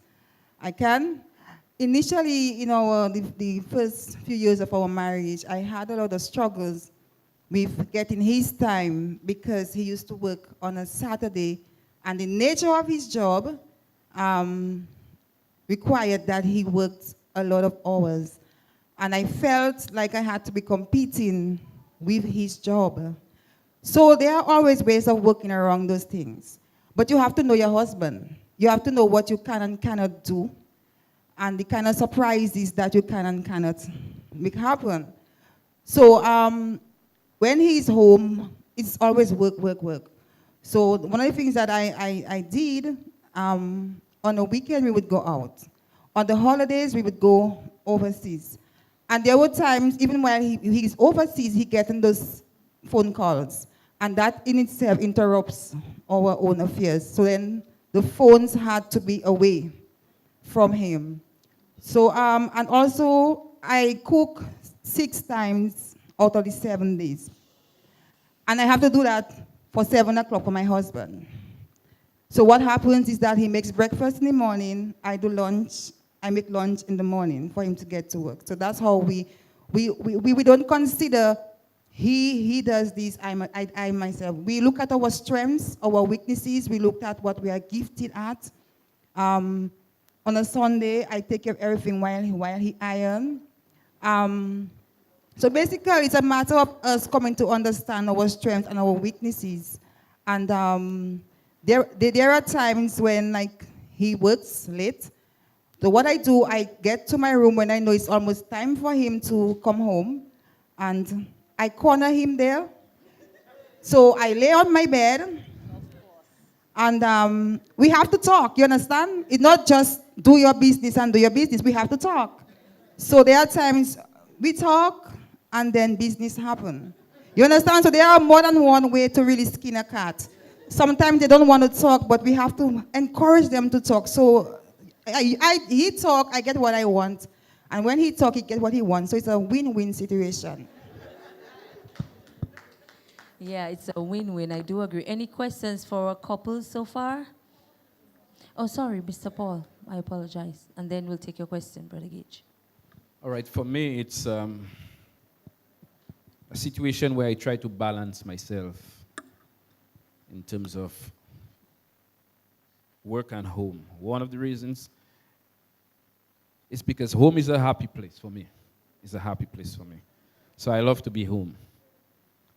I can. Initially, the first few years of our marriage, I had a lot of struggles with getting his time because he used to work on a Saturday, and the nature of his job required that he worked a lot of hours. And I felt like I had to be competing with his job. So there are always ways of working around those things. But you have to know your husband. You have to know what you can and cannot do, and the kind of surprises that you can and cannot make happen. So when he's home, it's always work, work, work. So one of the things that I did, on a weekend we would go out. On the holidays we would go overseas. And there were times, even while he's overseas, he gets those phone calls. And that in itself interrupts our own affairs. So then the phones had to be away from him. So, and also I cook 6 times out of the 7 days. And I have to do that for 7 o'clock for my husband. So what happens is that he makes breakfast in the morning, I do lunch, I make lunch in the morning for him to get to work. So that's how we don't consider he does this, I myself. We look at our strengths, our weaknesses, we look at what we are gifted at. On a Sunday, I take care of everything while he irons. So basically, it's a matter of us coming to understand our strengths and our weaknesses. And there are times when he works late. So what I do, I get to my room when I know it's almost time for him to come home, and I corner him there. So I lay on my bed, and we have to talk, you understand? It's not just do your business and do your business, we have to talk. So there are times we talk, and then business happen. You understand? So there are more than one way to really skin a cat. Sometimes they don't want to talk, but we have to encourage them to talk. So he talk, I get what I want, And when he talks, he gets what he wants. So it's a win-win situation. Yeah, it's a win-win. I do agree. Any questions for our couples so far? Oh, sorry, Mr. Paul. I apologize. And then we'll take your question, Brother Gage. All right, for me, it's a situation where I try to balance myself in terms of work and home. One of the reasons is because home is a happy place for me. It's a happy place for me. So I love to be home.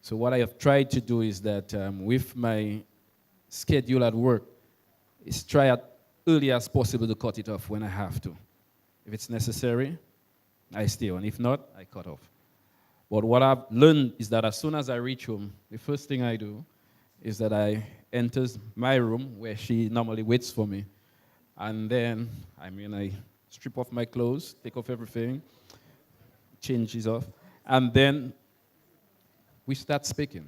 So what I have tried to do is that with my schedule at work, is try as early as possible to cut it off when I have to. If it's necessary, I stay on. If not, I cut off. But what I've learned is that as soon as I reach home, the first thing I do is that I enter my room where she normally waits for me. And then, I strip off my clothes, take off everything, changes off, and then we start speaking.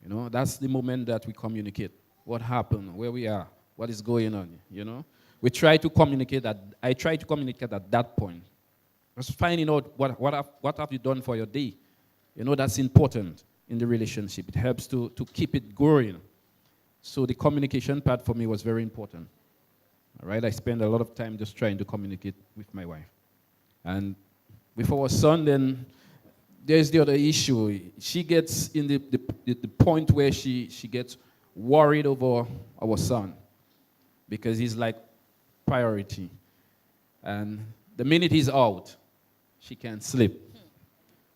You know, that's the moment that we communicate. What happened, where we are, what is going on, you know? We try to communicate I try to communicate at that point. Just finding out what have you done for your day. You know, that's important in the relationship. It helps to keep it going. So the communication part for me was very important. All right, I spend a lot of time just trying to communicate with my wife. And with our son, then there's the other issue. She gets in the point where she gets worried over our son because he's like priority. And the minute he's out, she can't sleep.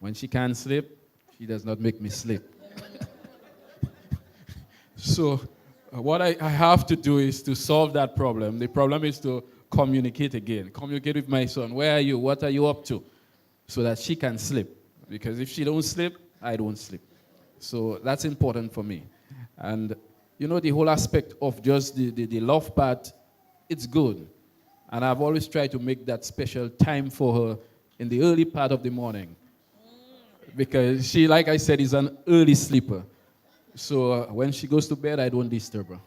When she can't sleep, she does not make me sleep. So what I have to do is to solve that problem. The problem is to communicate again. Communicate with my son. Where are you? What are you up to? So that she can sleep. Because if she don't sleep, I don't sleep. So that's important for me. And, you know, the whole aspect of just the love part, it's good. And I've always tried to make that special time for her in the early part of the morning. Because she, like I said, is an early sleeper. So when she goes to bed, I don't disturb her.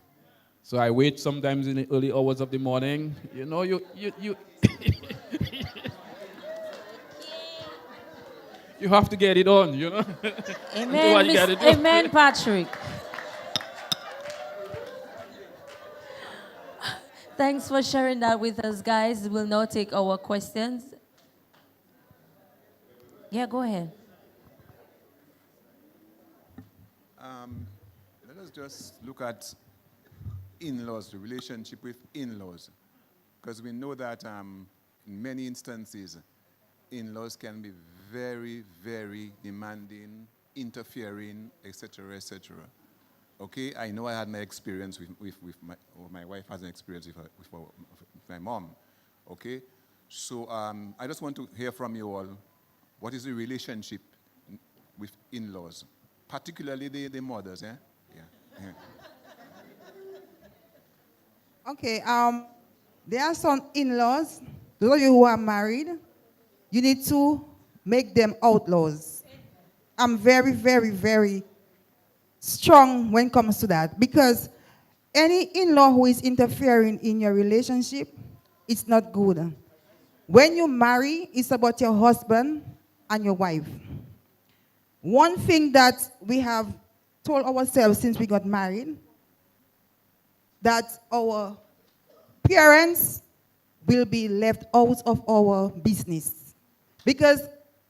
So I wait sometimes in the early hours of the morning. You know, you you have to get it on, you know. Amen, What you gotta do. Amen, Patrick. Thanks for sharing that with us, guys. We'll now take our questions. Yeah, go ahead. Let us just look at in-laws, the relationship with in-laws. Because we know that in many instances, in-laws can be very, very demanding, interfering, etc., etc. Okay, I know I had my experience with my wife has an experience with my mom. Okay, so I just want to hear from you all, what is the relationship with in-laws, particularly the mothers, eh? Yeah. Okay, there are some in-laws, those of you who are married, you need to make them outlaws. I'm very, very, very strong when it comes to that because any in-law who is interfering in your relationship, it's not good. When you marry, it's about your husband and your wife. One thing that we have told ourselves since we got married, that our parents will be left out of our business. Because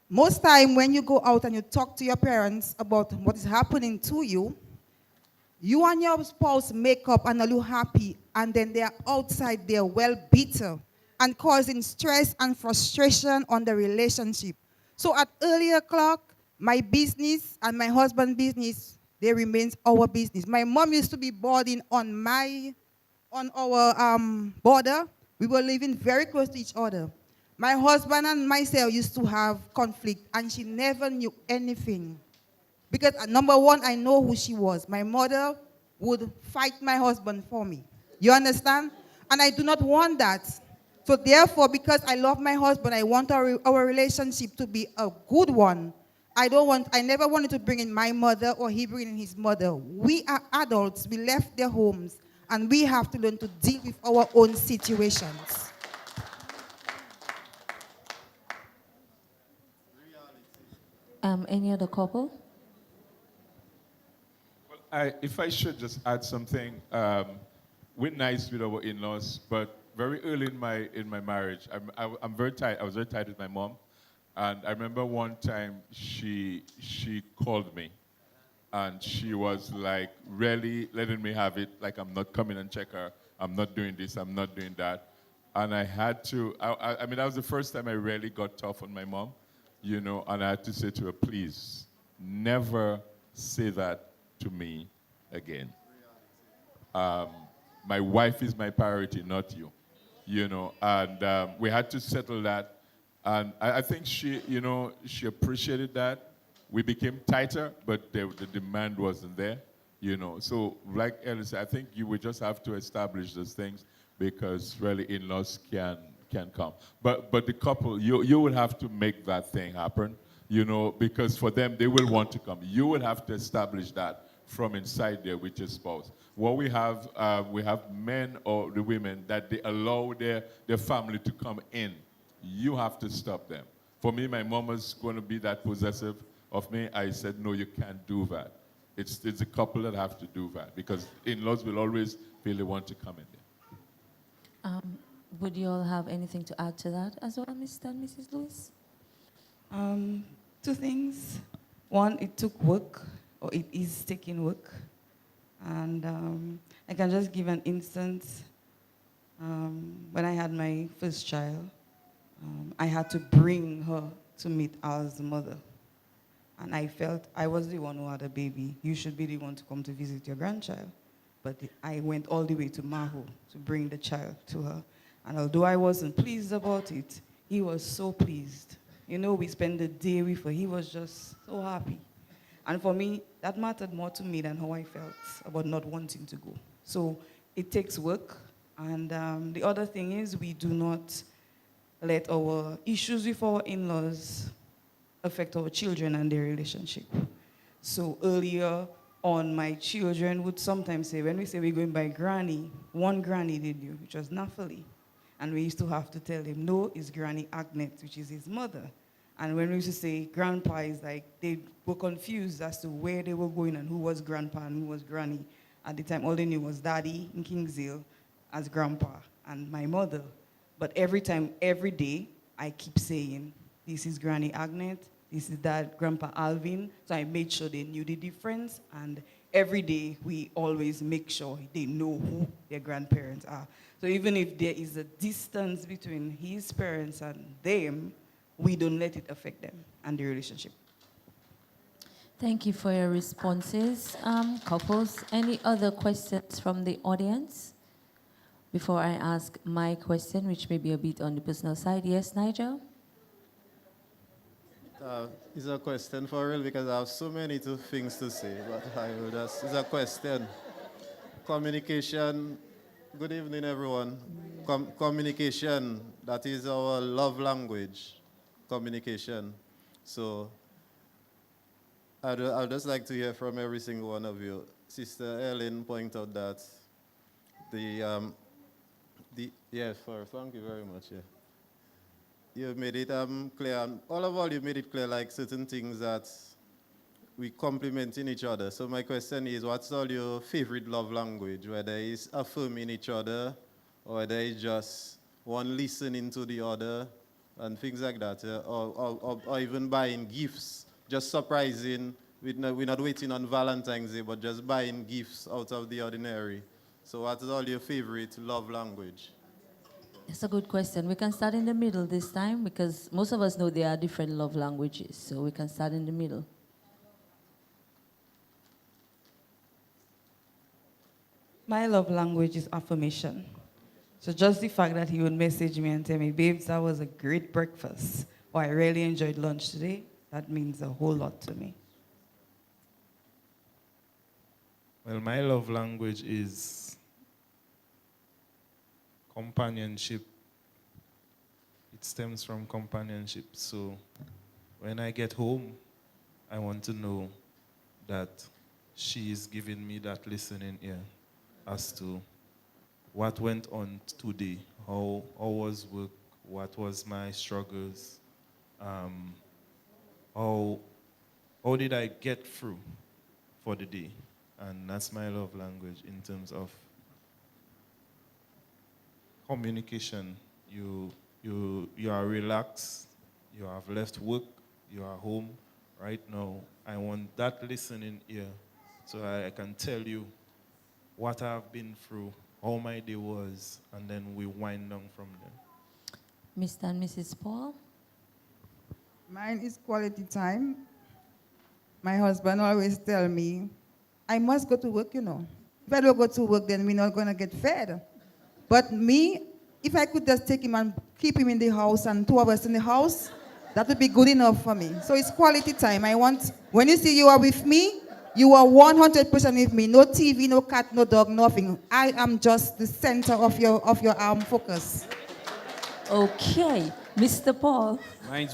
most time when you go out and you talk to your parents about what is happening to you, you and your spouse make up and are you happy, and then they are outside there well bitter and causing stress and frustration on the relationship. So at earlier o'clock, my business and my husband's business, they remains our business. My mom used to be boarding on our border. We were living very close to each other. My husband and myself used to have conflict, and she never knew anything. Because number one, I know who she was. My mother would fight my husband for me. You understand? And I do not want that. So therefore, because I love my husband, I want our relationship to be a good one. I never wanted to bring in my mother or he bring in his mother. We are adults. We left their homes, and we have to learn to deal with our own situations. Any other couple? If I should just add something, we're nice with our in-laws, but very early in my marriage, I'm very tight. I was very tight with my mom, and I remember one time she called me, and she was like really letting me have it. Like I'm not coming and check her. I'm not doing this. I'm not doing that, and I had to. I mean, that was the first time I really got tough on my mom, you know, and I had to say to her, please, never say that to me again. Um, my wife is my priority, not you. You know, and we had to settle that. And I think she, you know, she appreciated that. We became tighter, but the demand wasn't there, you know. So, like Ellie said, I think you would just have to establish those things because really in-laws can come. But the couple, you will have to make that thing happen, you know, because for them, they will want to come. You will have to establish that from inside there with your spouse. What we have men or the women that they allow their family to come in. You have to stop them. For me, my mom was going to be that possessive of me. I said, no, you can't do that. It's a couple that have to do that because in-laws will always feel they want to come in there. Would you all have anything to add to that as well, Mr. and Mrs. Lewis? Two things. One, it took work, or it is taking work. And I can just give an instance. When I had my first child, I had to bring her to meet Al's mother. And I felt I was the one who had a baby. You should be the one to come to visit your grandchild. But I went all the way to Maho to bring the child to her. And although I wasn't pleased about it, he was so pleased. You know, we spent the day with her. He was just so happy. And for me, that mattered more to me than how I felt about not wanting to go. So it takes work. And the other thing is we do not let our issues with our in-laws affect our children and their relationship. So earlier on, my children would sometimes say, when we say we're going by granny, one granny they knew, which was Naphtali. And we used to have to tell him, no, it's Granny Agnes, which is his mother. And when we used to say grandpa, is like they were confused as to where they were going and who was grandpa and who was granny. At the time, all they knew was daddy in Kingsale as grandpa and my mother. But every time, every day, I keep saying, this is Granny Agnes, this is Dad, Grandpa Alvin. So I made sure they knew the difference. And every day, we always make sure they know who their grandparents are. So even if there is a distance between his parents and them, we don't let it affect them and the relationship. Thank you for your responses. Couples, any other questions from the audience? Before I ask my question, which may be a bit on the personal side. Yes, Nigel? It's a question for real because I have so many things to say, but I will just, it's a question. Communication, good evening everyone. Communication, that is our love language, communication. So I'd just like to hear from every single one of you. Sister Ellen pointed out that thank you very much. Yeah. You made it clear, all you made it clear, like certain things that we complement in each other. So my question is, what's all your favorite love language, whether it's affirming each other, or whether it's just one listening to the other, and things like that, or even buying gifts, just surprising. We're not waiting on Valentine's Day, but just buying gifts out of the ordinary. So what's all your favorite love language? It's a good question. We can start in the middle this time because most of us know there are different love languages. So we can start in the middle. My love language is affirmation. So just the fact that he would message me and tell me, babes, that was a great breakfast, or I really enjoyed lunch today, that means a whole lot to me. Well, my love language is companionship. It stems from companionship. So when I get home, I want to know that she is giving me that listening ear as to what went on today, how was work, what was my struggles, how how did I get through for the day? And that's my love language in terms of communication. You are relaxed, you have left work, you are home. Right now, I want that listening ear so I can tell you what I've been through, how my day was, and then we wind down from there. Mr. and Mrs. Paul? Mine is quality time. My husband always tell me, I must go to work, you know. If I don't go to work, then we're not going to get fed. But me, if I could just take him and keep him in the house and two of us in the house, that would be good enough for me. So it's quality time. I want, when you see you are with me, you are 100% with me. No TV, no cat, no dog, nothing. I am just the center of your focus. Okay. Mr. Paul? Mine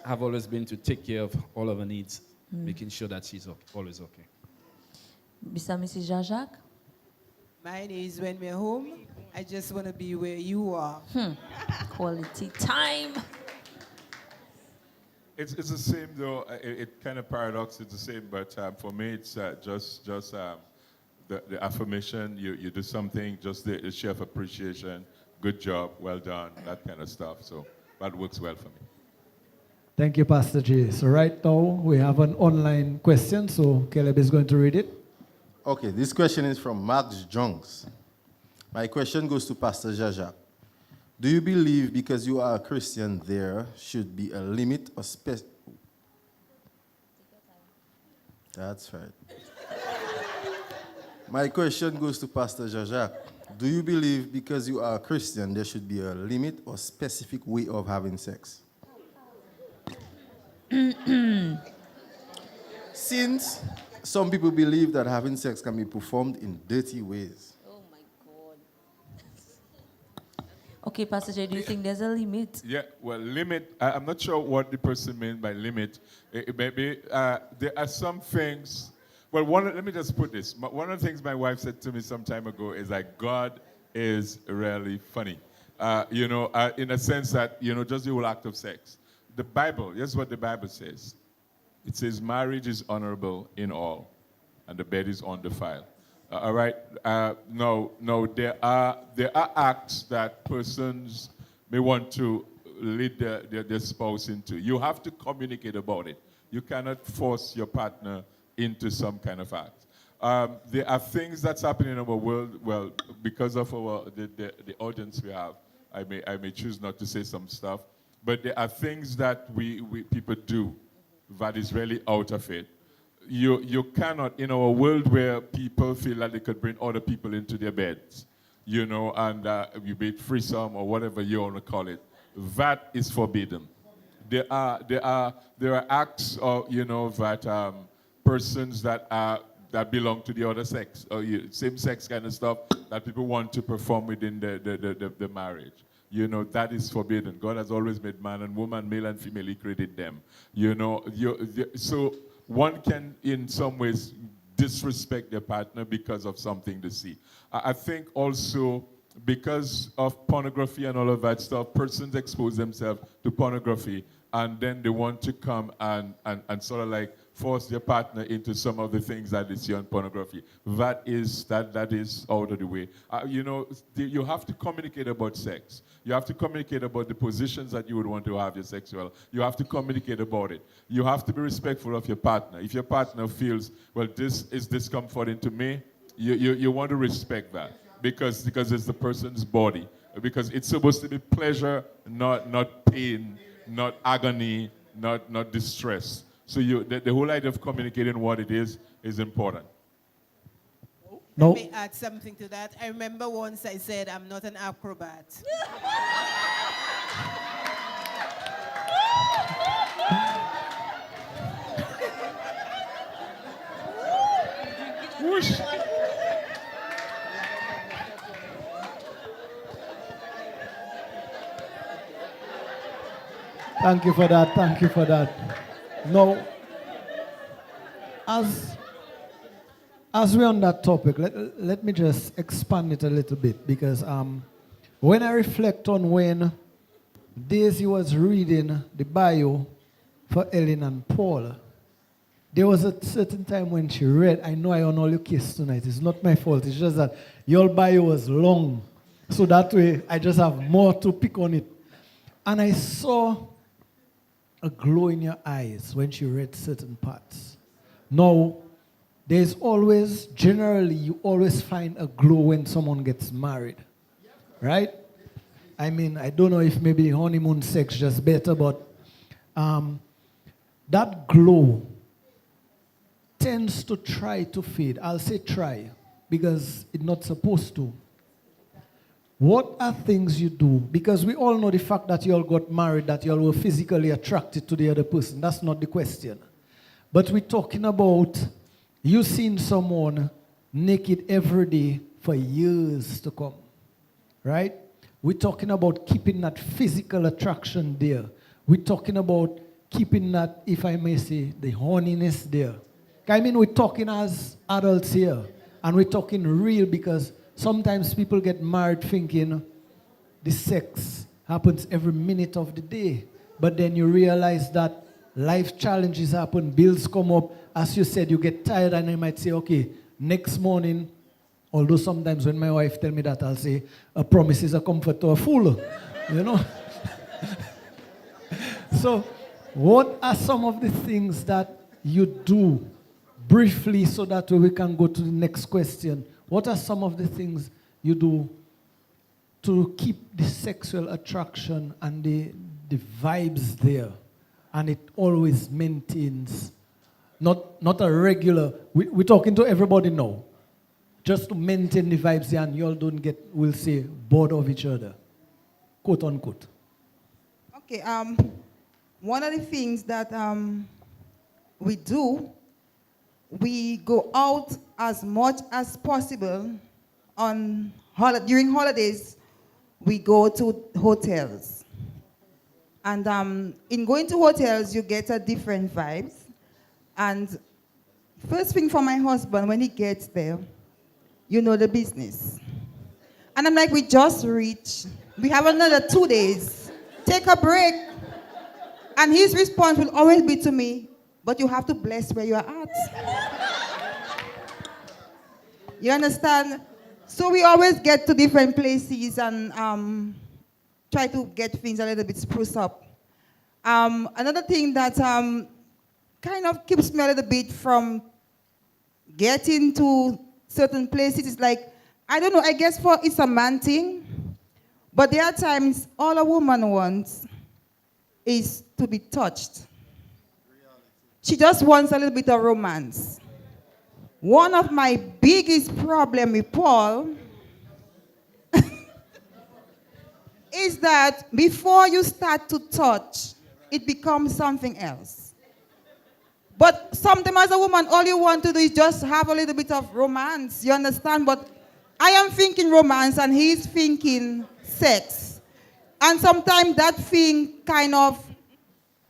have always been to take care of all of her needs, making sure that she's always okay. Mr. and Mrs. Jacques? Mine is when we're home, I just want to be where you are. Quality time. It's the same though. It kind of paradox. It's the same, but for me, it's just the affirmation. You do something, just the share of appreciation. Good job, well done, that kind of stuff. So that works well for me. Thank you, Pastor J. So right now, we have an online question, so Caleb is going to read it. Okay, this question is from Max Junks. My question goes to Pastor Jacques. Do you believe because you are a Christian there should be a limit or That's right. My question goes to Pastor Jacques. Do you believe because you are a Christian there should be a limit or specific way of having sex? Since some people believe that having sex can be performed in dirty ways. Oh my God. Okay, Pastor J, do you think there's a limit? Yeah, well, limit, I'm not sure what the person meant by limit. It may be, there are some things, well, let me just put this. One of the things my wife said to me some time ago is that God is really funny. In a sense that, just the whole act of sex. The Bible, here's what the Bible says. It says marriage is honorable in all, and the bed is undefiled. All right. No. There are acts that persons may want to lead their spouse into. You have to communicate about it. You cannot force your partner into some kind of act. There are things that's happening in our world. Well, because of the audience we have, I may choose not to say some stuff. But there are things that we people do that is really out of it. You cannot, in our world where people feel like they could bring other people into their beds, and you be threesome or whatever you want to call it, that is forbidden. There are acts of, that persons that belong to the other sex, or same sex kind of stuff that people want to perform within the marriage. That is forbidden. God has always made man and woman, male and female, he created them. So one can, in some ways, disrespect their partner because of something they see. I think also because of pornography and all of that stuff, persons expose themselves to pornography, and then they want to come and sort of like force their partner into some of the things that they see on pornography. That is out of the way. You have to communicate about sex. You have to communicate about the positions that you would want to have your sexual. You have to communicate about it. You have to be respectful of your partner. If your partner feels, well, this is discomforting to me, you want to respect that because it's the person's body. Because it's supposed to be pleasure, not pain, not agony, not distress. So the whole idea of communicating what it is important. Let me add something to that. I remember once I said I'm not an acrobat. Whoosh. Thank you for that. Thank you for that. Now, as we're on that topic, let me just expand it a little bit because when I reflect on when Daisy was reading the bio for Ellen and Paul, there was a certain time when she read, I know I on all your case tonight. It's not my fault. It's just that your bio was long. So that way, I just have more to pick on it. And I saw a glow in your eyes when she read certain parts. Now, there's always, generally, you always find a glow when someone gets married. Right? I mean, I don't know if maybe honeymoon sex just better, but that glow tends to try to fade. I'll say try, because it's not supposed to. What are things you do? Because we all know the fact that you all got married, that you all were physically attracted to the other person. That's not the question. But we're talking about you seeing someone naked every day for years to come. Right? We're talking about keeping that physical attraction there. We're talking about keeping that, if I may say, the horniness there. I mean, we're talking as adults here, and we're talking real, because sometimes people get married thinking the sex happens every minute of the day. But then you realize that life challenges happen, bills come up. As you said, you get tired, and you might say, okay, next morning, although sometimes when my wife tells me that, I'll say, a promise is a comfort to a fool, you know. So what are some of the things that you do briefly so that way we can go to the next question? What are some of the things you do to keep the sexual attraction and the vibes there, and it always maintains, not a regular, we're talking to everybody now, just to maintain the vibes there, and you all don't get, we'll say, bored of each other, quote unquote. Okay, one of the things that we do, we go out as much as possible on during holidays. We go to hotels, and in going to hotels, you get a different vibes. And first thing for my husband, when he gets there, you know the business. And I'm like, we just reached. We have another 2 days. Take a break. And his response will always be to me, but you have to bless where you're at. You understand? So we always get to different places and try to get things a little bit spruce up. Another thing that kind of keeps me a little bit from getting to certain places is like, I don't know, I guess it's a man thing, but there are times all a woman wants is to be touched. She just wants a little bit of romance. One of my biggest problems with Paul is that before you start to touch, it becomes something else. But sometimes as a woman, all you want to do is just have a little bit of romance, you understand? But I am thinking romance and he's thinking sex. And sometimes that thing kind of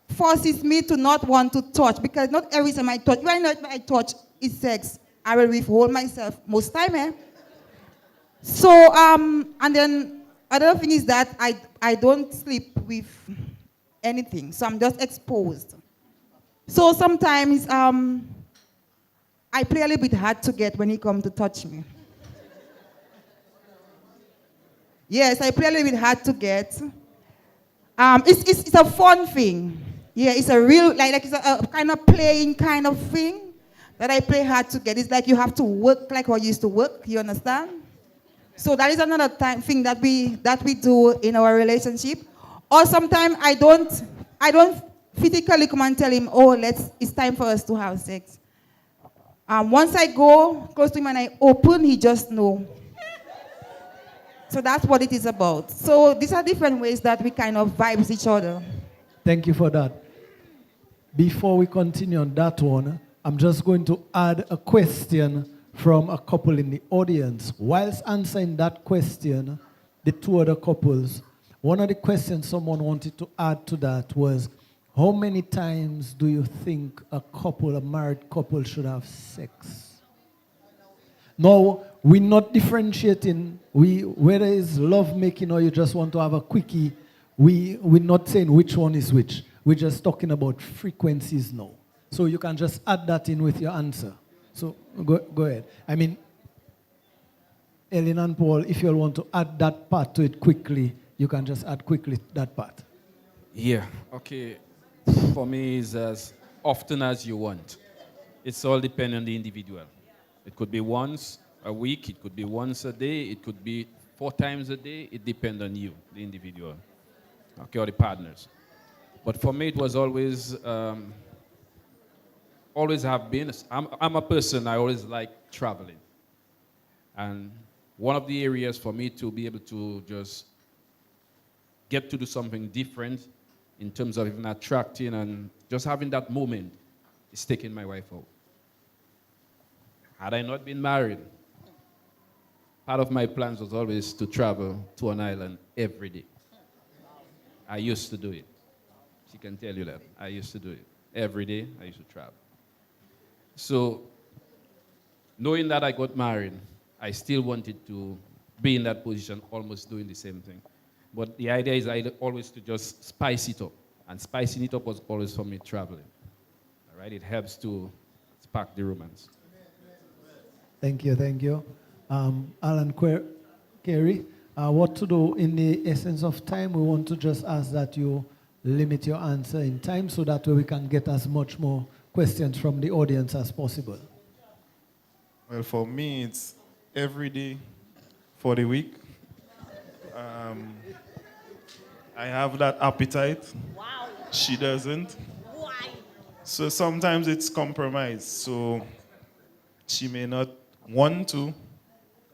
forces me to not want to touch, because not every time I touch, when I touch is sex, I will withhold myself most time. So, and then another thing is that I don't sleep with anything, so I'm just exposed. So sometimes I play a little bit hard to get when he comes to touch me. Yes, I play a little bit hard to get. It's a fun thing. Yeah, it's a real, like it's a kind of playing kind of thing that I play hard to get. It's like you have to work like how you used to work, you understand? So that is another thing that we do in our relationship. Or sometimes I don't physically come and tell him, oh, it's time for us to have sex. Once I go close to him and I open, he just knows. So that's what it is about. So these are different ways that we kind of vibes each other. Thank you for that. Before we continue on that one, I'm just going to add a question from a couple in the audience. Whilst answering that question, the two other couples, one of the questions someone wanted to add to that was, how many times do you think a married couple should have sex? Now, we're not differentiating whether it's love making or you just want to have a quickie. We're not saying which one is which. We're just talking about frequencies now. So you can just add that in with your answer. So go ahead. I mean, Ellen and Paul, if you want to add that part to it quickly, you can just add quickly that part. Yeah, okay. For me, it's as often as you want. It's all depending on the individual. It could be once a week, it could be once a day, it could be 4 times a day. It depends on you, the individual, okay, or the partners. But for me, it was always have been. I'm a person, I always like traveling. And one of the areas for me to be able to just get to do something different in terms of even attracting and just having that moment is taking my wife out. Had I not been married, part of my plans was always to travel to an island every day. I used to do it. She can tell you that. I used to do it. Every day, I used to travel. So, knowing that I got married, I still wanted to be in that position, almost doing the same thing. But the idea is I always to just spice it up. And spicing it up was always for me traveling. All right? It helps to spark the romance. Thank you, thank you. Alan Carey, what to do in the essence of time? We want to just ask that you limit your answer in time so that way we can get as much more questions from the audience as possible. Well, for me, it's every day for the week. I have that appetite. Wow. She doesn't. Why? So sometimes it's compromise. So she may not want to.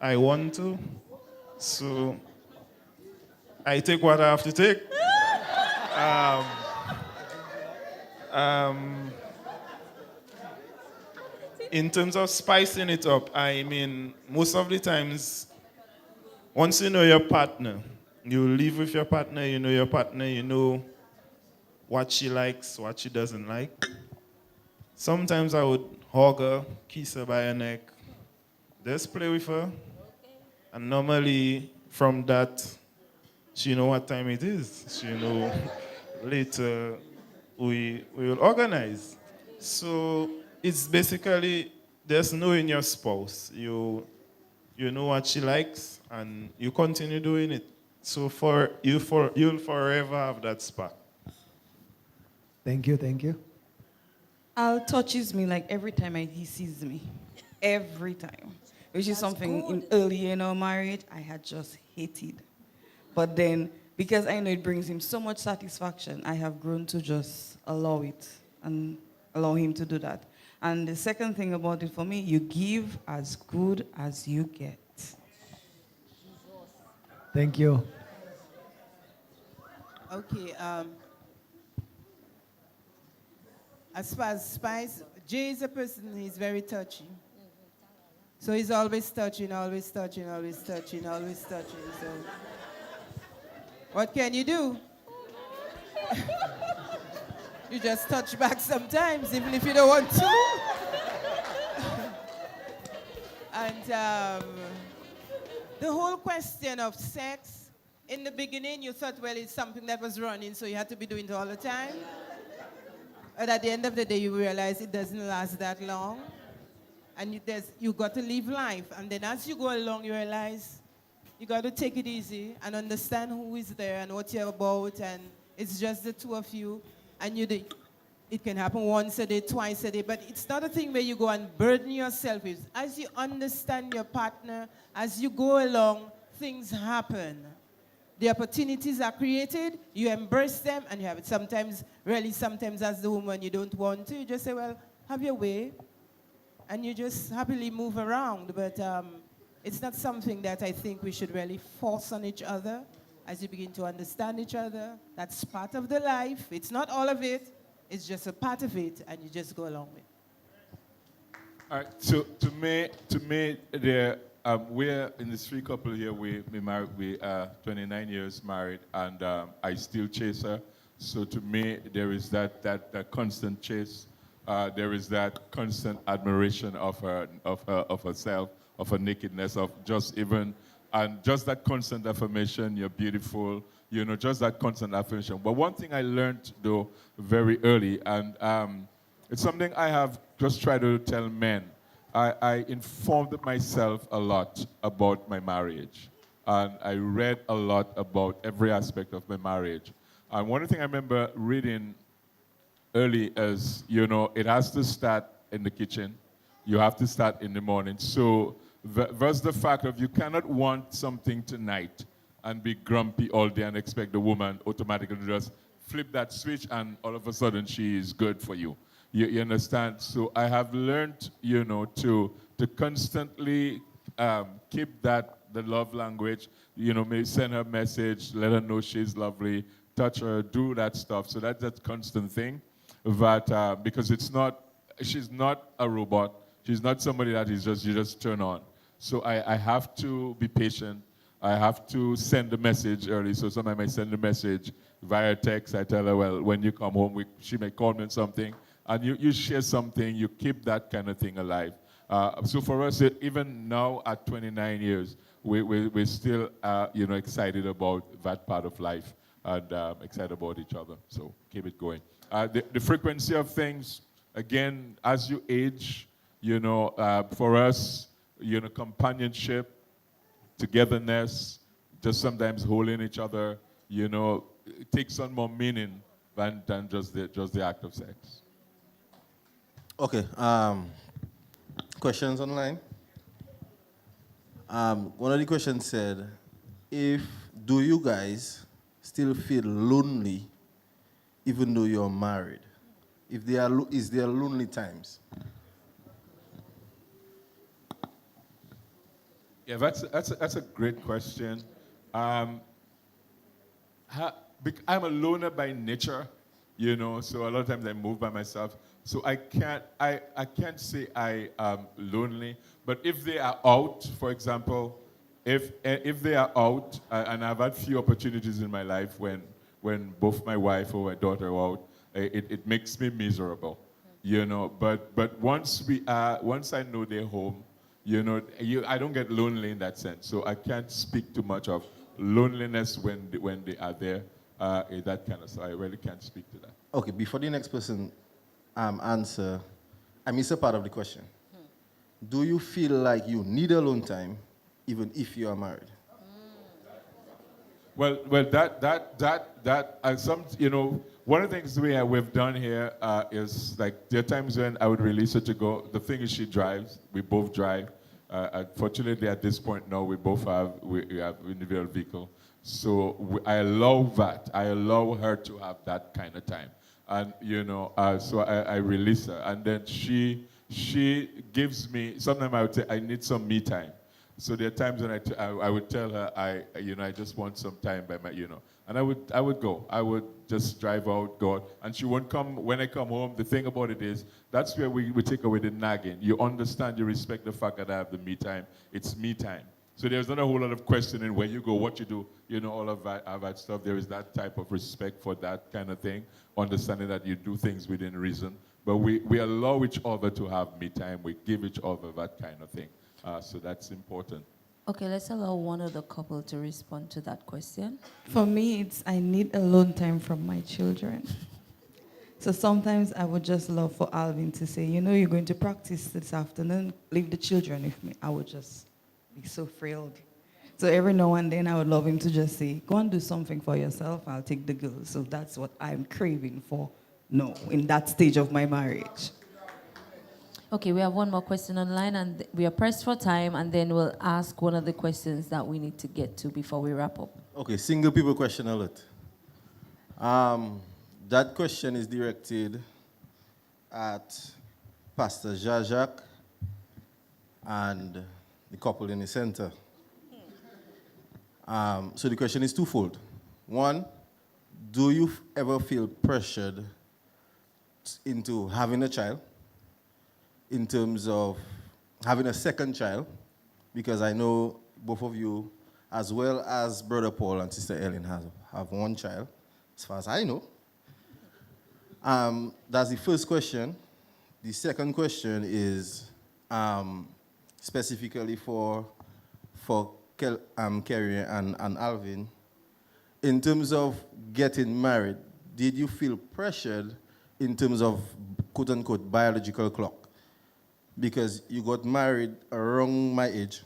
I want to. So I take what I have to take. In terms of spicing it up, I mean, most of the times, once you know your partner, you live with your partner, you know your partner, you know what she likes, what she doesn't like. Sometimes I would hug her, kiss her by her neck, just play with her. And normally, from that, she know what time it is. She know later we will organize. So it's basically just knowing your spouse. You know what she likes, and you continue doing it. So you'll forever have that spark. Thank you, thank you. Al touches me like every time he sees me. Every time. Which is something early in our marriage I had just hated. But then, because I know it brings him so much satisfaction, I have grown to just allow it and allow him to do that. And the second thing about it for me, you give as good as you get. Thank you. Okay. As far as spice, Jay is a person, he's very touchy. So he's always touching, always touching, always touching, always touching. So what can you do? You just touch back sometimes, even if you don't want to. And the whole question of sex, in the beginning you thought, well, it's something that was running, so you had to be doing it all the time. But at the end of the day, you realize it doesn't last that long. And you got to live life. And then as you go along, you realize you got to take it easy and understand who is there and what you're about. And it's just the two of you. And it can happen once a day, twice a day. But it's not a thing where you go and burden yourself with. As you understand your partner, as you go along, things happen. The opportunities are created, you embrace them, and you have it. Sometimes as the woman, you don't want to. You just say, well, have your way. And you just happily move around. But it's not something that I think we should really force on each other as you begin to understand each other. That's part of the life. It's not all of it. It's just a part of it, and you just go along with it. All right, so to me, we're in this free couple here. We married. We are 29 years married, and I still chase her. So to me, there is that constant chase. There is that constant admiration of herself, of her nakedness, of just even, and just that constant affirmation. You're beautiful. You know, just that constant affirmation. But one thing I learned though very early, and It's something I have just tried to tell men. I informed myself a lot about my marriage. And I read a lot about every aspect of my marriage. And one thing I remember reading early is, it has to start in the kitchen. You have to start in the morning. So versus the fact of you cannot want something tonight and be grumpy all day and expect the woman automatically to just flip that switch and all of a sudden she is good for you. You understand? So I have learned, to constantly keep the love language, maybe send her a message, let her know she's lovely, touch her, do that stuff. So that's that constant thing. But because she's not a robot. She's not somebody that you just turn on. So I have to be patient. I have to send the message early. So sometimes I send the message via text. I tell her, well, when you come home, she may call me on something. And you share something, you keep that kind of thing alive. So for us, even now at 29 years, we're still excited about that part of life and excited about each other. So keep it going. The frequency of things, again, as you age, for us, companionship, togetherness, just sometimes holding each other, it takes on more meaning than just the act of sex. Okay. Questions online? One of the questions said, do you guys still feel lonely even though you're married? Is there lonely times? Yeah, that's a great question. I'm a loner by nature, so a lot of times I move by myself. So I can't say I am lonely. But if they are out, for example, if they are out, and I've had few opportunities in my life when both my wife or my daughter are out, it makes me miserable, But once I know they're home, I don't get lonely in that sense. So I can't speak too much of loneliness when they are there, that kind of stuff. I really can't speak to that. Okay, before the next person answer, I missed a part of the question. Do you feel like you need alone time even if you are married? Well, one of the things we've done here is like there are times when I would release her to go. The thing is, she drives. We both drive. Unfortunately, at this point now, we have individual vehicle. So I allow that. I allow her to have that kind of time, and so I release her, and then she gives me. Sometimes I would say I need some me time. So there are times when I would tell her I just want some time by my and I would go. I would just drive out, go out, and she won't come when I come home. The thing about it is that's where we take away the nagging. You understand, you respect the fact that I have the me time. It's me time. So there's not a whole lot of questioning where you go, what you do, all of that stuff. There is that type of respect for that kind of thing, understanding that you do things within reason. But we allow each other to have me time. We give each other that kind of thing. So that's important. Okay, let's allow one of the couple to respond to that question. For me, I need alone time from my children. So sometimes I would just love for Alvin to say, you're going to practice this afternoon, leave the children with me. I would just be so thrilled. So every now and then I would love him to just say, go and do something for yourself, I'll take the girls. So that's what I'm craving for now, in that stage of my marriage. Okay, we have one more question online, and we are pressed for time, and then we'll ask one of the questions that we need to get to before we wrap up. Okay, single people question alert. That question is directed at Pastor Jacques and the couple in the center. So the question is twofold. One, do you ever feel pressured into having a child? In terms of having a second child, because I know both of you, as well as Brother Paul and Sister Ellen, have one child, as far as I know. That's the first question. The second question is specifically for Kerry and Alvin. In terms of getting married, did you feel pressured in terms of quote unquote biological clock, because you got married around my age.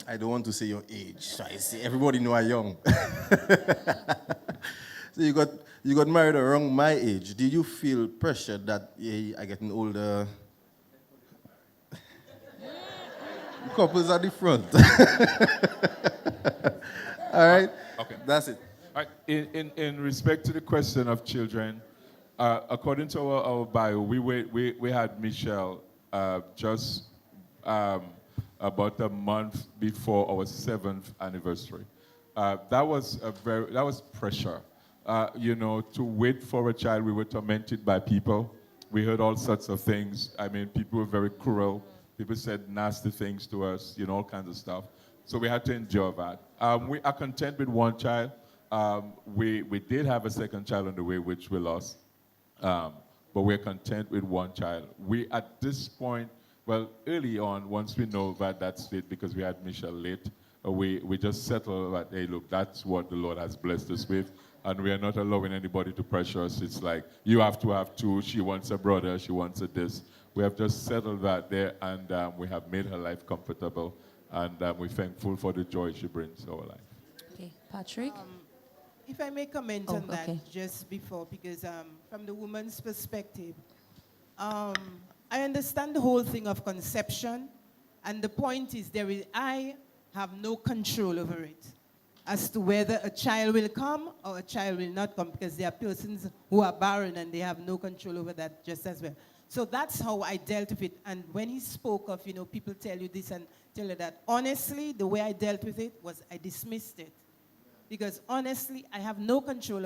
I don't want to say your age, so I say everybody know I'm young. So you got married around my age. Did you feel pressured that I getting older? Couples at the front. All right? Okay. That's it. Right. In respect to the question of children, according to our bio, we had Michelle just about a month before our 7th anniversary. That was pressure. To wait for a child, we were tormented by people. We heard all sorts of things. I mean, people were very cruel. People said nasty things to us, all kinds of stuff. So we had to endure that. We are content with one child. We did have a second child on the way, which we lost. But we're content with one child. We, at this point, well, early on, once we know that that's it, because we had Michelle late, we just settle that, hey, look, that's what the Lord has blessed us with, and we are not allowing anybody to pressure us. It's like, you have to have two, she wants a brother, she wants a this. We have just settled that there, and we have made her life comfortable, and we're thankful for the joy she brings to our life. Okay, Patrick? If I may comment Oh, on that okay. just before, because from the woman's perspective, I understand the whole thing of conception, and the point is I have no control over it as to whether a child will come or a child will not come, because there are persons who are barren and they have no control over that just as well. So that's how I dealt with it. And when he spoke of, people tell you this and tell you that, honestly, the way I dealt with it was I dismissed it. Because honestly, I have no control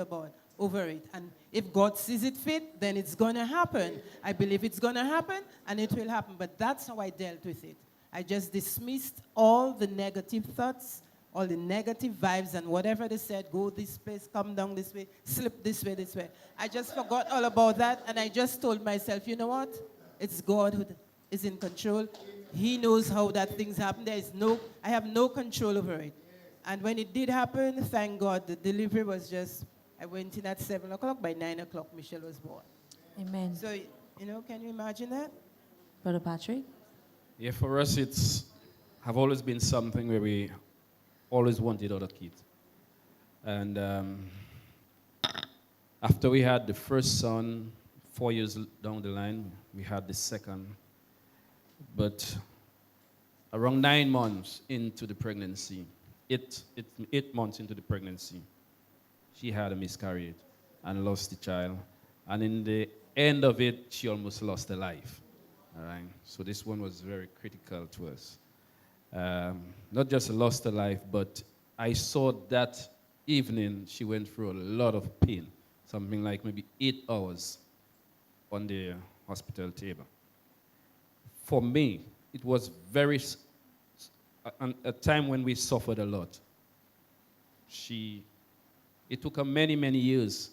over it. And if God sees it fit, then it's going to happen. I believe it's going to happen, and it will happen. But that's how I dealt with it. I just dismissed all the negative thoughts, all the negative vibes, and whatever they said, go this place, come down this way, slip this way, this way. I just forgot all about that, and I just told myself, you know what? It's God who is in control. He knows how that things happen. I have no control over it. And when it did happen, thank God, the delivery was I went in at 7 o'clock. By 9 o'clock, Michelle was born. Amen. So, can you imagine that? Brother Patrick? Yeah, for us, have always been something where we always wanted other kids. And after we had the first son, 4 years down the line, we had the second. But around 9 months into the pregnancy, 8 months into the pregnancy, she had a miscarriage and lost the child. And in the end of it, she almost lost her life. All right? So this one was very critical to us. Not just lost her life, but I saw that evening she went through a lot of pain, something like maybe 8 hours on the hospital table. For me, it was a time when we suffered a lot. It took her many, many years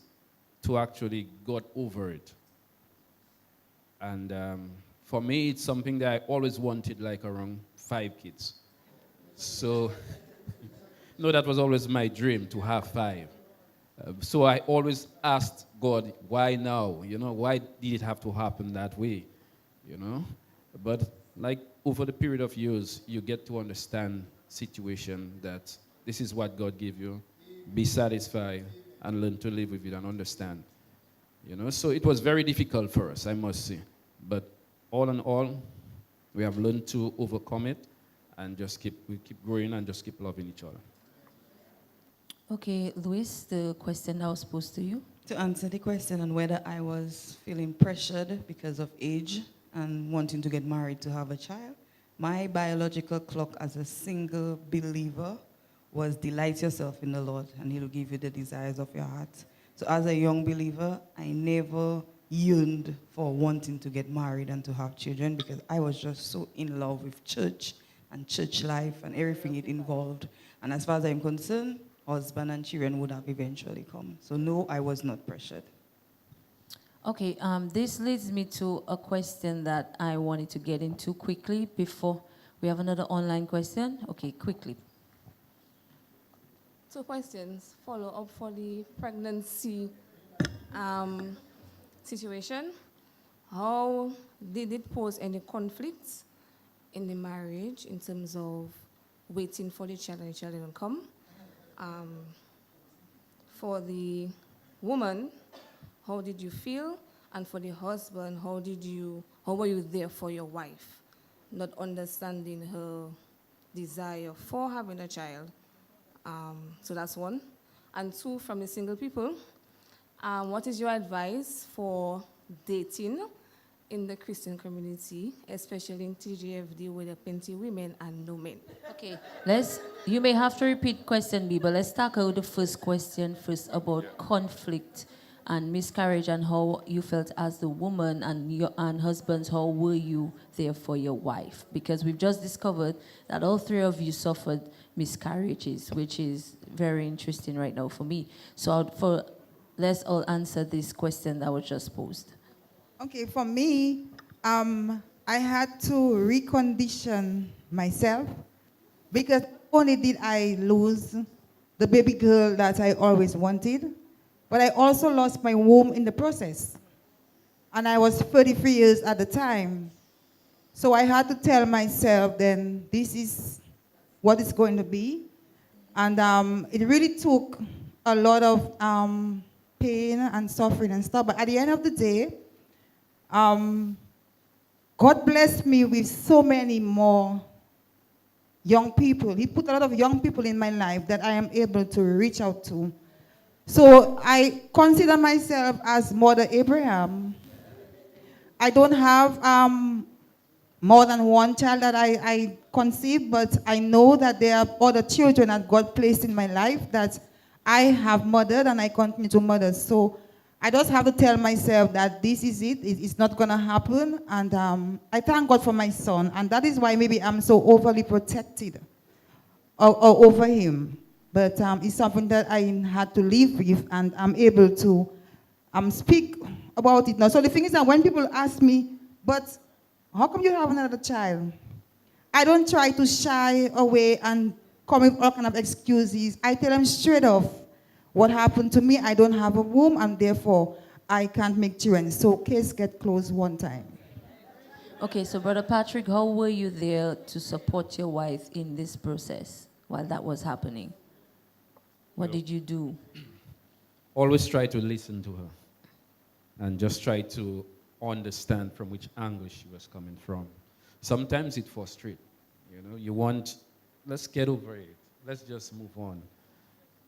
to actually got over it. And for me, it's something that I always wanted, like around 5 kids. So, that was always my dream, to have 5. So I always asked God, why now? Why did it have to happen that way? But like over the period of years, you get to understand situation that this is what God gave you. Be satisfied and learn to live with it and understand. So it was very difficult for us, I must say. But all in all, we have learned to overcome it and we keep growing and just keep loving each other. Okay, Luis, the question that was posed to you. To answer the question on whether I was feeling pressured because of age and wanting to get married to have a child, my biological clock as a single believer was delight yourself in the Lord and He will give you the desires of your heart. So as a young believer, I never yearned for wanting to get married and to have children, because I was just so in love with church and church life and everything it involved. And as far as I'm concerned, husband and children would have eventually come. So no, I was not pressured. Okay, this leads me to a question that I wanted to get into quickly before we have another online question. Okay, quickly. 2 questions. Follow up for the pregnancy situation. How did it pose any conflicts in the marriage in terms of waiting for the child and the child didn't come? For the woman, how did you feel? And for the husband, how were you there for your wife? Not understanding her desire for having a child. So that's one. And two, from the single people, what is your advice for dating in the Christian community, especially in TGFD, where there are plenty women and no men? Okay, you may have to repeat question B, but let's tackle the first question first about conflict and miscarriage and how you felt as the woman and husbands, how were you there for your wife? Because we've just discovered that all three of you suffered miscarriages, which is very interesting right now for me. So let's all answer this question that was just posed. Okay, for me, I had to recondition myself because not only did I lose the baby girl that I always wanted, but I also lost my womb in the process. And I was 33 years at the time. So I had to tell myself then this is what it's going to be. And it really took a lot of pain and suffering and stuff. But at the end of the day, God blessed me with so many more young people. He put a lot of young people in my life that I am able to reach out to. So I consider myself as Mother Abraham. I don't have more than one child that I conceived, but I know that there are other children that God placed in my life that I have mothered and I continue to mother. So I just have to tell myself that this is it. It's not going to happen. And I thank God for my son. And that is why maybe I'm so overly protected over him. But it's something that I had to live with, and I'm able to speak about it now. So the thing is that when people ask me, but how come you have another child? I don't try to shy away and come with all kind of excuses. I tell them straight off what happened to me. I don't have a womb, and therefore I can't make children. So case get closed one time. Okay, so Brother Patrick, how were you there to support your wife in this process while that was happening? What did you do? Always try to listen to her and just try to understand from which angle she was coming from. Sometimes it frustrates. You want, let's get over it. Let's just move on.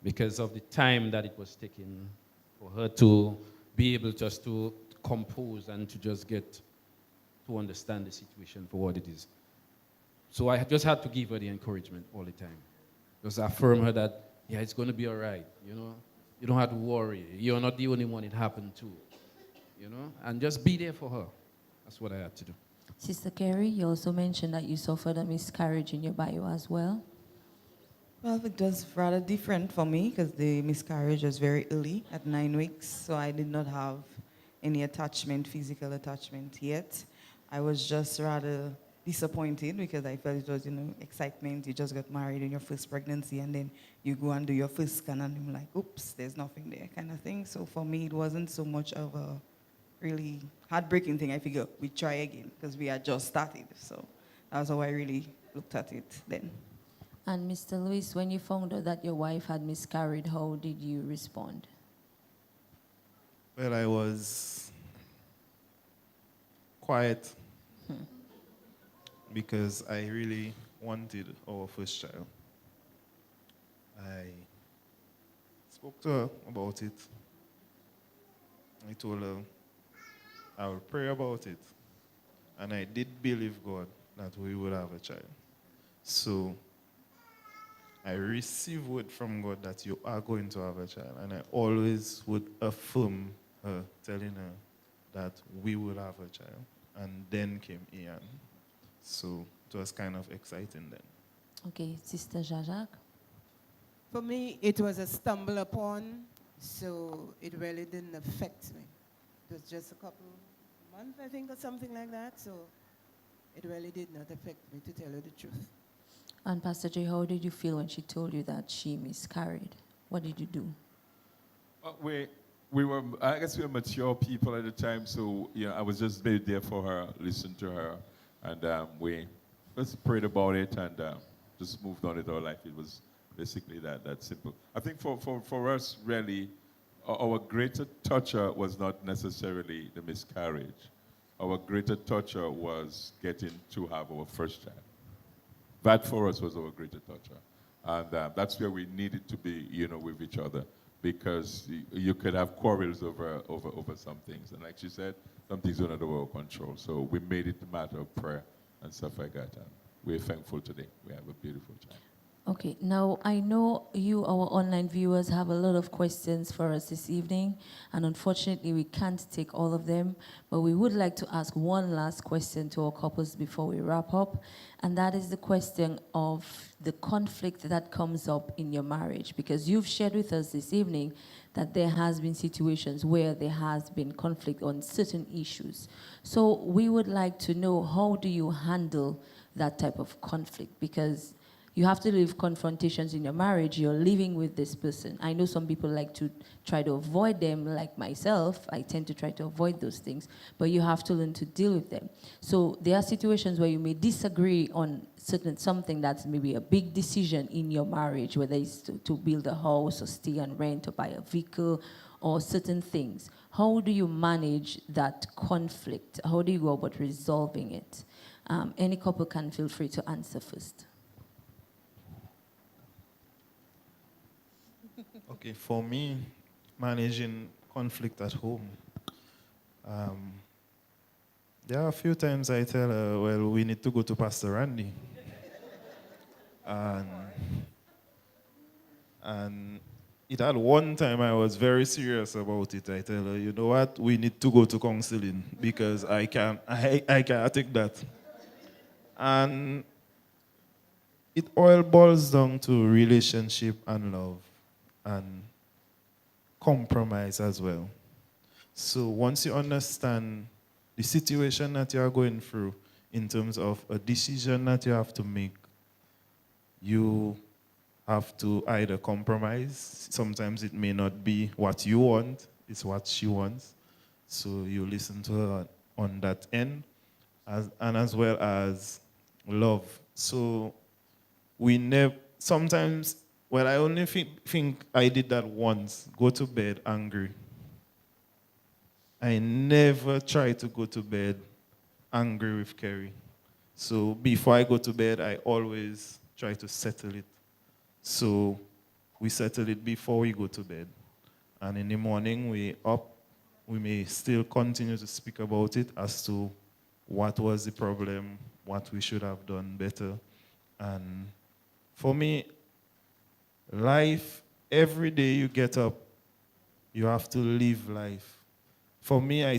Because of the time that it was taking for her to be able just to compose and to just get to understand the situation for what it is. So I just had to give her the encouragement all the time. Just affirm her that, yeah, it's going to be all right, You don't have to worry. You're not the only one it happened to, And just be there for her. That's what I had to do. Sister Carrie, you also mentioned that you suffered a miscarriage in your bio as well. Well, it was rather different for me because the miscarriage was very early at 9 weeks, so I did not have any physical attachment yet. I was just rather disappointed because I felt it was, excitement. You just got married in your first pregnancy and then you go and do your first scan and I'm like, oops, there's nothing there kind of thing. So for me, it wasn't so much of a really heartbreaking thing. I figured we'd try again because we had just started. So that's how I really looked at it then. And Mr. Lewis, when you found out that your wife had miscarried, how did you respond? Well, I was quiet because I really wanted our first child. I spoke to her about it. I told her I will pray about it. And I did believe God that we would have a child. So I received word from God that you are going to have a child. And I always would affirm her, telling her that we would have a child. And then came Ian. So it was kind of exciting then. Okay, Sister Jajak? For me, it was a stumble upon, so it really didn't affect me. It was just a couple months, I think, or something like that, so it really did not affect me, to tell you the truth. And Pastor J, how did you feel when she told you that she miscarried? What did you do? I guess we were mature people at the time, so I was just there for her, listened to her, and we just prayed about it and just moved on with our life. It was basically that simple. I think for us, really, our greater toucher was not necessarily the miscarriage. Our greater toucher was getting to have our first child. That for us was our greater toucher. And that's where we needed to be, with each other. Because you could have quarrels over some things. And like she said, some things are not under our control. So we made it a matter of prayer and stuff like that. And we're thankful today. We have a beautiful child. Okay, now I know you, our online viewers, have a lot of questions for us this evening, and unfortunately we can't take all of them, but we would like to ask one last question to our couples before we wrap up, and that is the question of the conflict that comes up in your marriage, because you've shared with us this evening that there has been situations where there has been conflict on certain issues. So we would like to know, how do you handle that type of conflict? Because you have to live confrontations in your marriage. You're living with this person. I know some people like to try to avoid them, like myself. I tend to try to avoid those things, but you have to learn to deal with them. So there are situations where you may disagree on something that's maybe a big decision in your marriage, whether it's to build a house or stay on rent or buy a vehicle or certain things. How do you manage that conflict? How do you go about resolving it? Any couple can feel free to answer first. Okay, for me, managing conflict at home, there are a few times I tell her, well, we need to go to Pastor Randy. And it had one time I was very serious about it. I tell her, you know what, we need to go to counseling because I can't take that. And it all boils down to relationship and love and compromise as well. So once you understand the situation that you are going through in terms of a decision that you have to make, you have to either compromise. Sometimes it may not be what you want, it's what she wants. So you listen to her on that end, and as well as love. So we never, sometimes, well, I only think I did that once, go to bed angry. I never try to go to bed angry with Kerry. So before I go to bed, I always try to settle it. So we settle it before we go to bed. And in the morning, we up, we may still continue to speak about it as to what was the problem, what we should have done better. And for me, life, every day you get up, you have to live life. For me, I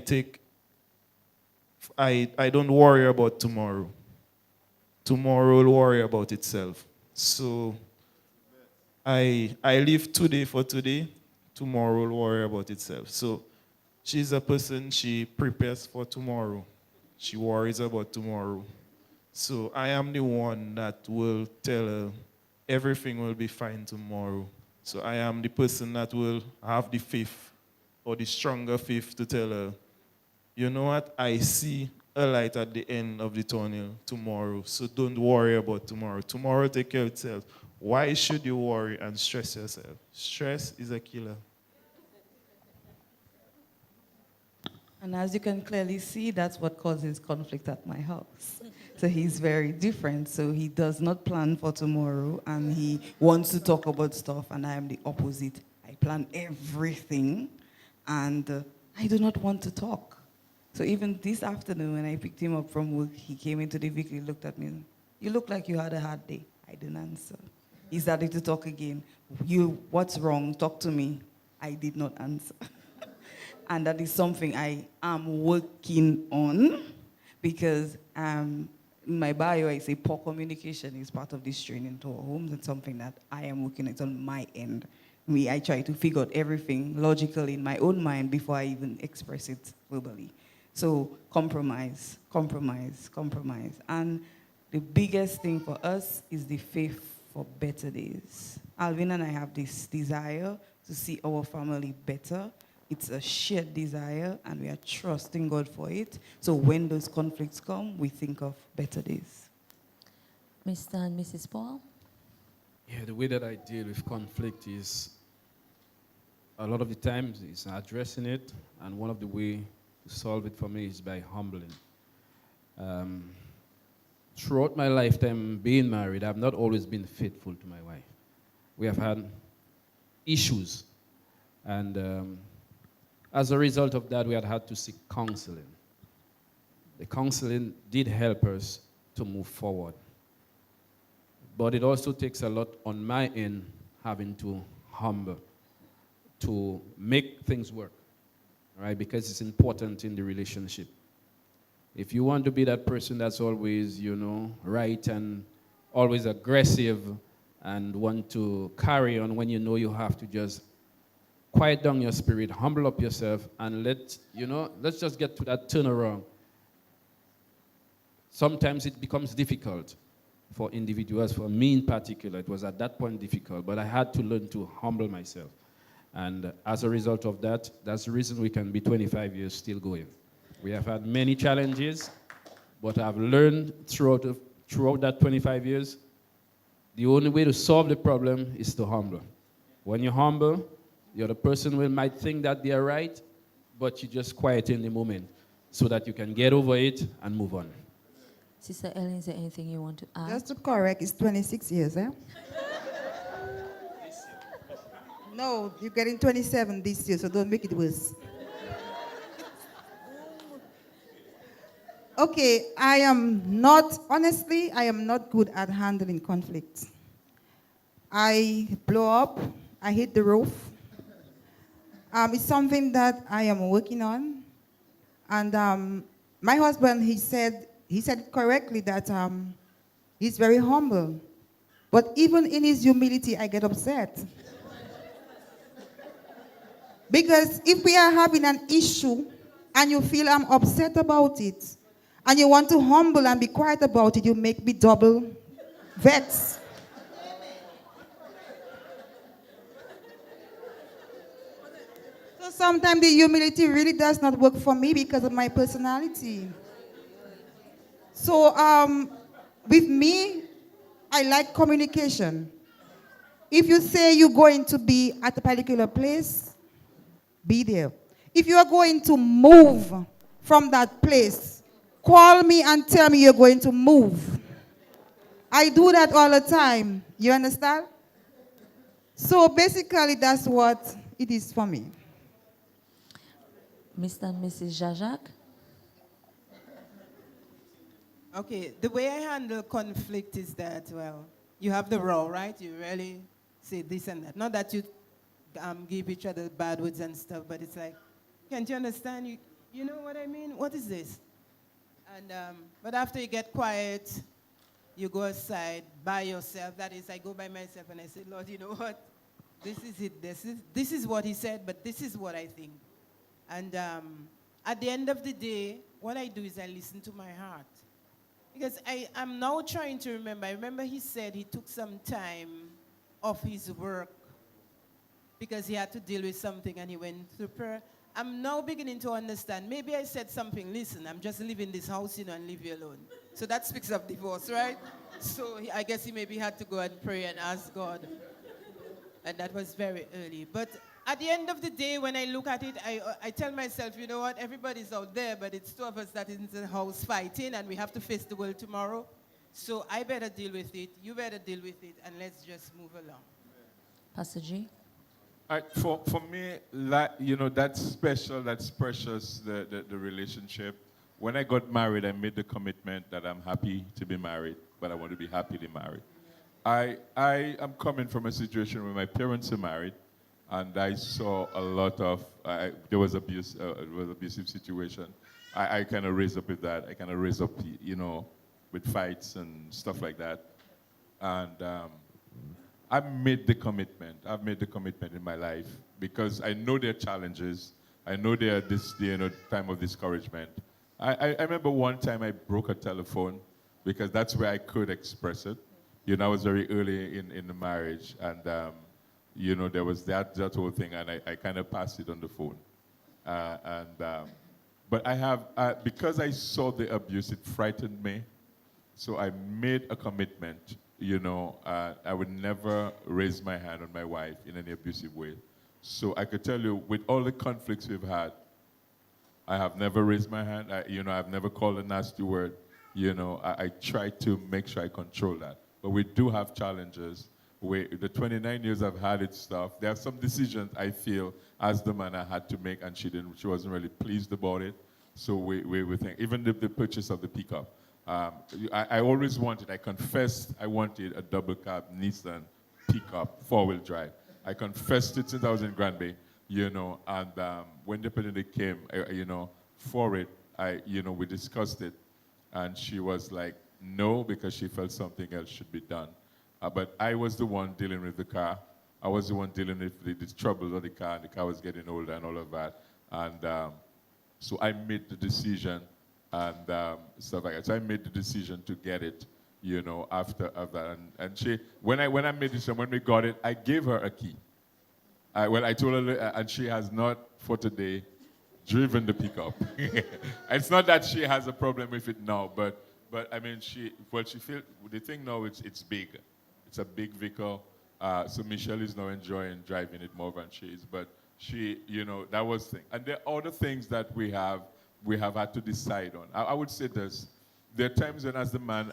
don't worry about tomorrow. Tomorrow will worry about itself. So I live today for today, tomorrow will worry about itself. So she's a person, she prepares for tomorrow. She worries about tomorrow. So I am the one that will tell her everything will be fine tomorrow. So I am the person that will have the faith or the stronger faith to tell her, you know what, I see a light at the end of the tunnel tomorrow. So don't worry about tomorrow. Tomorrow take care of itself. Why should you worry and stress yourself? Stress is a killer. And as you can clearly see, that's what causes conflict at my house. So he's very different. So he does not plan for tomorrow, and he wants to talk about stuff, and I am the opposite. I plan everything, and I do not want to talk. So even this afternoon, when I picked him up from work, he came into the vehicle, he looked at me, you look like you had a hard day. I didn't answer. He started to talk again. What's wrong? Talk to me. I did not answer. And that is something I am working on, because in my bio, I say poor communication is part of this training to our homes. It's something that I am working on my end. I try to figure out everything logically in my own mind before I even express it verbally. So compromise, compromise, compromise. And the biggest thing for us is the faith for better days. Alvin and I have this desire to see our family better. it's a shared desire and we are trusting God for it. So when those conflicts come, we think of better days. Mr. and Mrs. Paul? Yeah, the way that I deal with conflict is a lot of the times is addressing it, and one of the way to solve it for me is by humbling. Um, Throughout my lifetime being married, I've not always been faithful to my wife. We have had issues, and as a result of that, we had to seek counseling. The counseling did help us to move forward. But it also takes a lot on my end having to humble, to make things work, right? Because it's important in the relationship. If you want to be that person that's always, right and always aggressive and want to carry on when you know you have to just quiet down your spirit, humble up yourself, and let's just get to that turnaround. Sometimes it becomes difficult for individuals. For me in particular, it was at that point difficult, but I had to learn to humble myself. And as a result of that, that's the reason we can be 25 years still going. We have had many challenges, but I've learned throughout that 25 years, the only way to solve the problem is to humble. When you're humble, the other person might think that they're right, but you just quiet in the moment so that you can get over it and move on. Sister Ellen, is there anything you want to add? Just to correct, it's 26 years, eh? No, you're getting 27 this year, so don't make it worse. Okay, I am not good at handling conflict. I blow up, I hit the roof. It's something that I am working on. And my husband, he said correctly that he's very humble. But even in his humility, I get upset. Because if we are having an issue and you feel I'm upset about it, and you want to humble and be quiet about it, you make me double vex. So sometimes the humility really does not work for me because of my personality. So with me, I like communication. If you say you're going to be at a particular place, be there. If you are going to move from that place, call me and tell me you're going to move. I do that all the time. You understand? So basically, that's what it is for me. Mr. and Mrs. Jajak? Okay, the way I handle conflict is that, well, you have the raw, right? You really say this and that. Not that you give each other bad words and stuff, but it's like, can't you understand? You know what I mean? What is this? And but after you get quiet, you go aside by yourself. That is, I go by myself and I say, Lord, you know what? This is it. This is what he said, but this is what I think. And at the end of the day, what I do is I listen to my heart. Because I'm now trying to remember. I remember he said he took some time off his work because he had to deal with something and he went through prayer. I'm now beginning to understand. Maybe I said something, listen, I'm just leaving this house, and leave you alone. So that speaks of divorce, right? So I guess he maybe had to go and pray and ask God. And that was very early. But at the end of the day, when I look at it, I tell myself, you know what, everybody's out there, but it's two of us that is in the house fighting, and we have to face the world tomorrow. So I better deal with it, you better deal with it, and let's just move along. Pastor G? For me, that's special, that's precious, the relationship. When I got married, I made the commitment that I'm happy to be married, but I want to be happily married. I am coming from a situation where my parents are married, and I saw a lot of, there was abuse, it was abusive situation. I kind of raised up with that. I kind of raised up, with fights and stuff like that. And I made the commitment. I've made the commitment in my life because I know there are challenges. I know there are this time of discouragement. I remember one time I broke a telephone because that's where I could express it. I was very early in the marriage, and there was that whole thing, and I kind of passed it on the phone. But I have, because I saw the abuse, it frightened me. So I made a commitment, I would never raise my hand on my wife in any abusive way. So I could tell you, with all the conflicts we've had, I have never raised my hand. I've never called a nasty word. I try to make sure I control that. But we do have challenges. The 29 years I've had it stuff, there are some decisions I feel as the man I had to make, and she wasn't really pleased about it. So we think, even the purchase of the pickup. I always wanted, I confessed I wanted a double cab Nissan pickup, 4-wheel drive. I confessed it since I was in Granby, and when the opportunity came, for it, we discussed it, and she was like, no, because she felt something else should be done. But I was the one dealing with the car. I was the one dealing with the troubles of the car, and the car was getting older and all of that. And so I made the decision and stuff like that. So I made the decision to get it, after that. And she, when I made the decision, when we got it, I gave her a key. I told her, and she has not, for today, driven the pickup. It's not that she has a problem with it now, but I mean, she feels, the thing now, it's big. It's a big vehicle. So Michelle is now enjoying driving it more than she is. But she, that was the thing. And there are other things that we have had to decide on. I would say this. There are times when, as the man,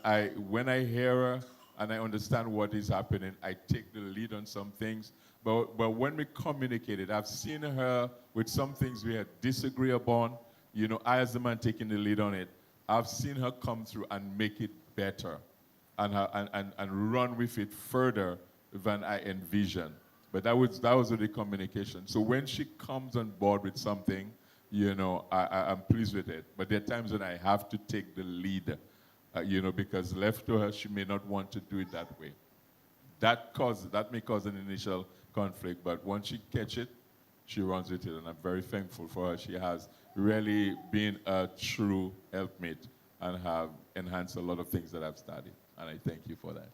when I hear her and I understand what is happening, I take the lead on some things. But when we communicated, I've seen her with some things we had disagree upon. I, as the man, taking the lead on it. I've seen her come through and make it better and run with it further than I envisioned. But that was with the communication. So when she comes on board with something, I'm pleased with it. But there are times when I have to take the lead, because left to her, she may not want to do it that way. That may cause an initial conflict, but once she catches it, she runs with it, and I'm very thankful for her. She has really been a true helpmate and have enhanced a lot of things that I've studied, and I thank you for that.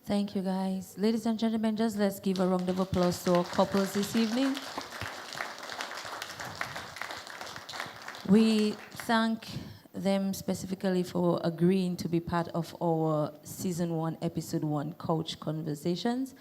Thank you, guys. Ladies and gentlemen, just let's give a round of applause to our couples this evening. We thank them specifically for agreeing to be part of our Season 1, Episode 1 Couch Conversations.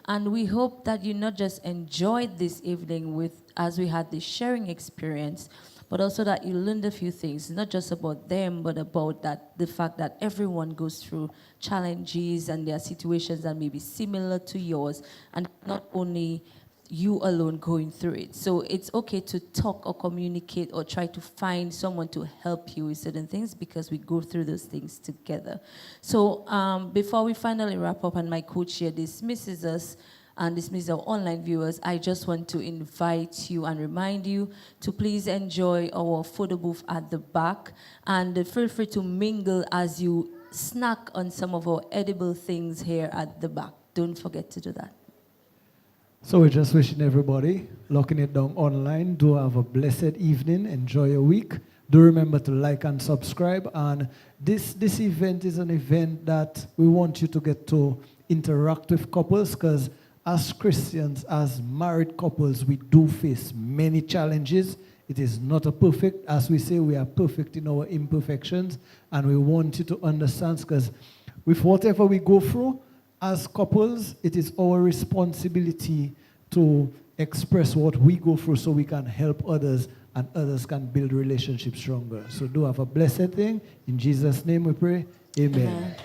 And we hope that you not just enjoyed this evening as we had this sharing experience, but also that you learned a few things, not just about them, but about the fact that everyone goes through challenges and there are situations that may be similar to yours, and not only you alone going through it. So it's okay to talk or communicate or try to find someone to help you with certain things, because we go through those things together. So before we finally wrap up and my coach here dismisses us and dismisses our online viewers, I just want to invite you and remind you to please enjoy our photo booth at the back, and feel free to mingle as you snack on some of our edible things here at the back. Don't forget to do that. So we're just wishing everybody, locking it down online, do have a blessed evening, enjoy your week. Do remember to like and subscribe. And this event is an event that we want you to get to interact with couples, because as Christians, as married couples, we do face many challenges. It is not a perfect, as we say, we are perfect in our imperfections. And we want you to understand, because with whatever we go through, as couples, it is our responsibility to express what we go through so we can help others and others can build relationships stronger. So do have a blessed thing. In Jesus' name we pray. Amen. Amen.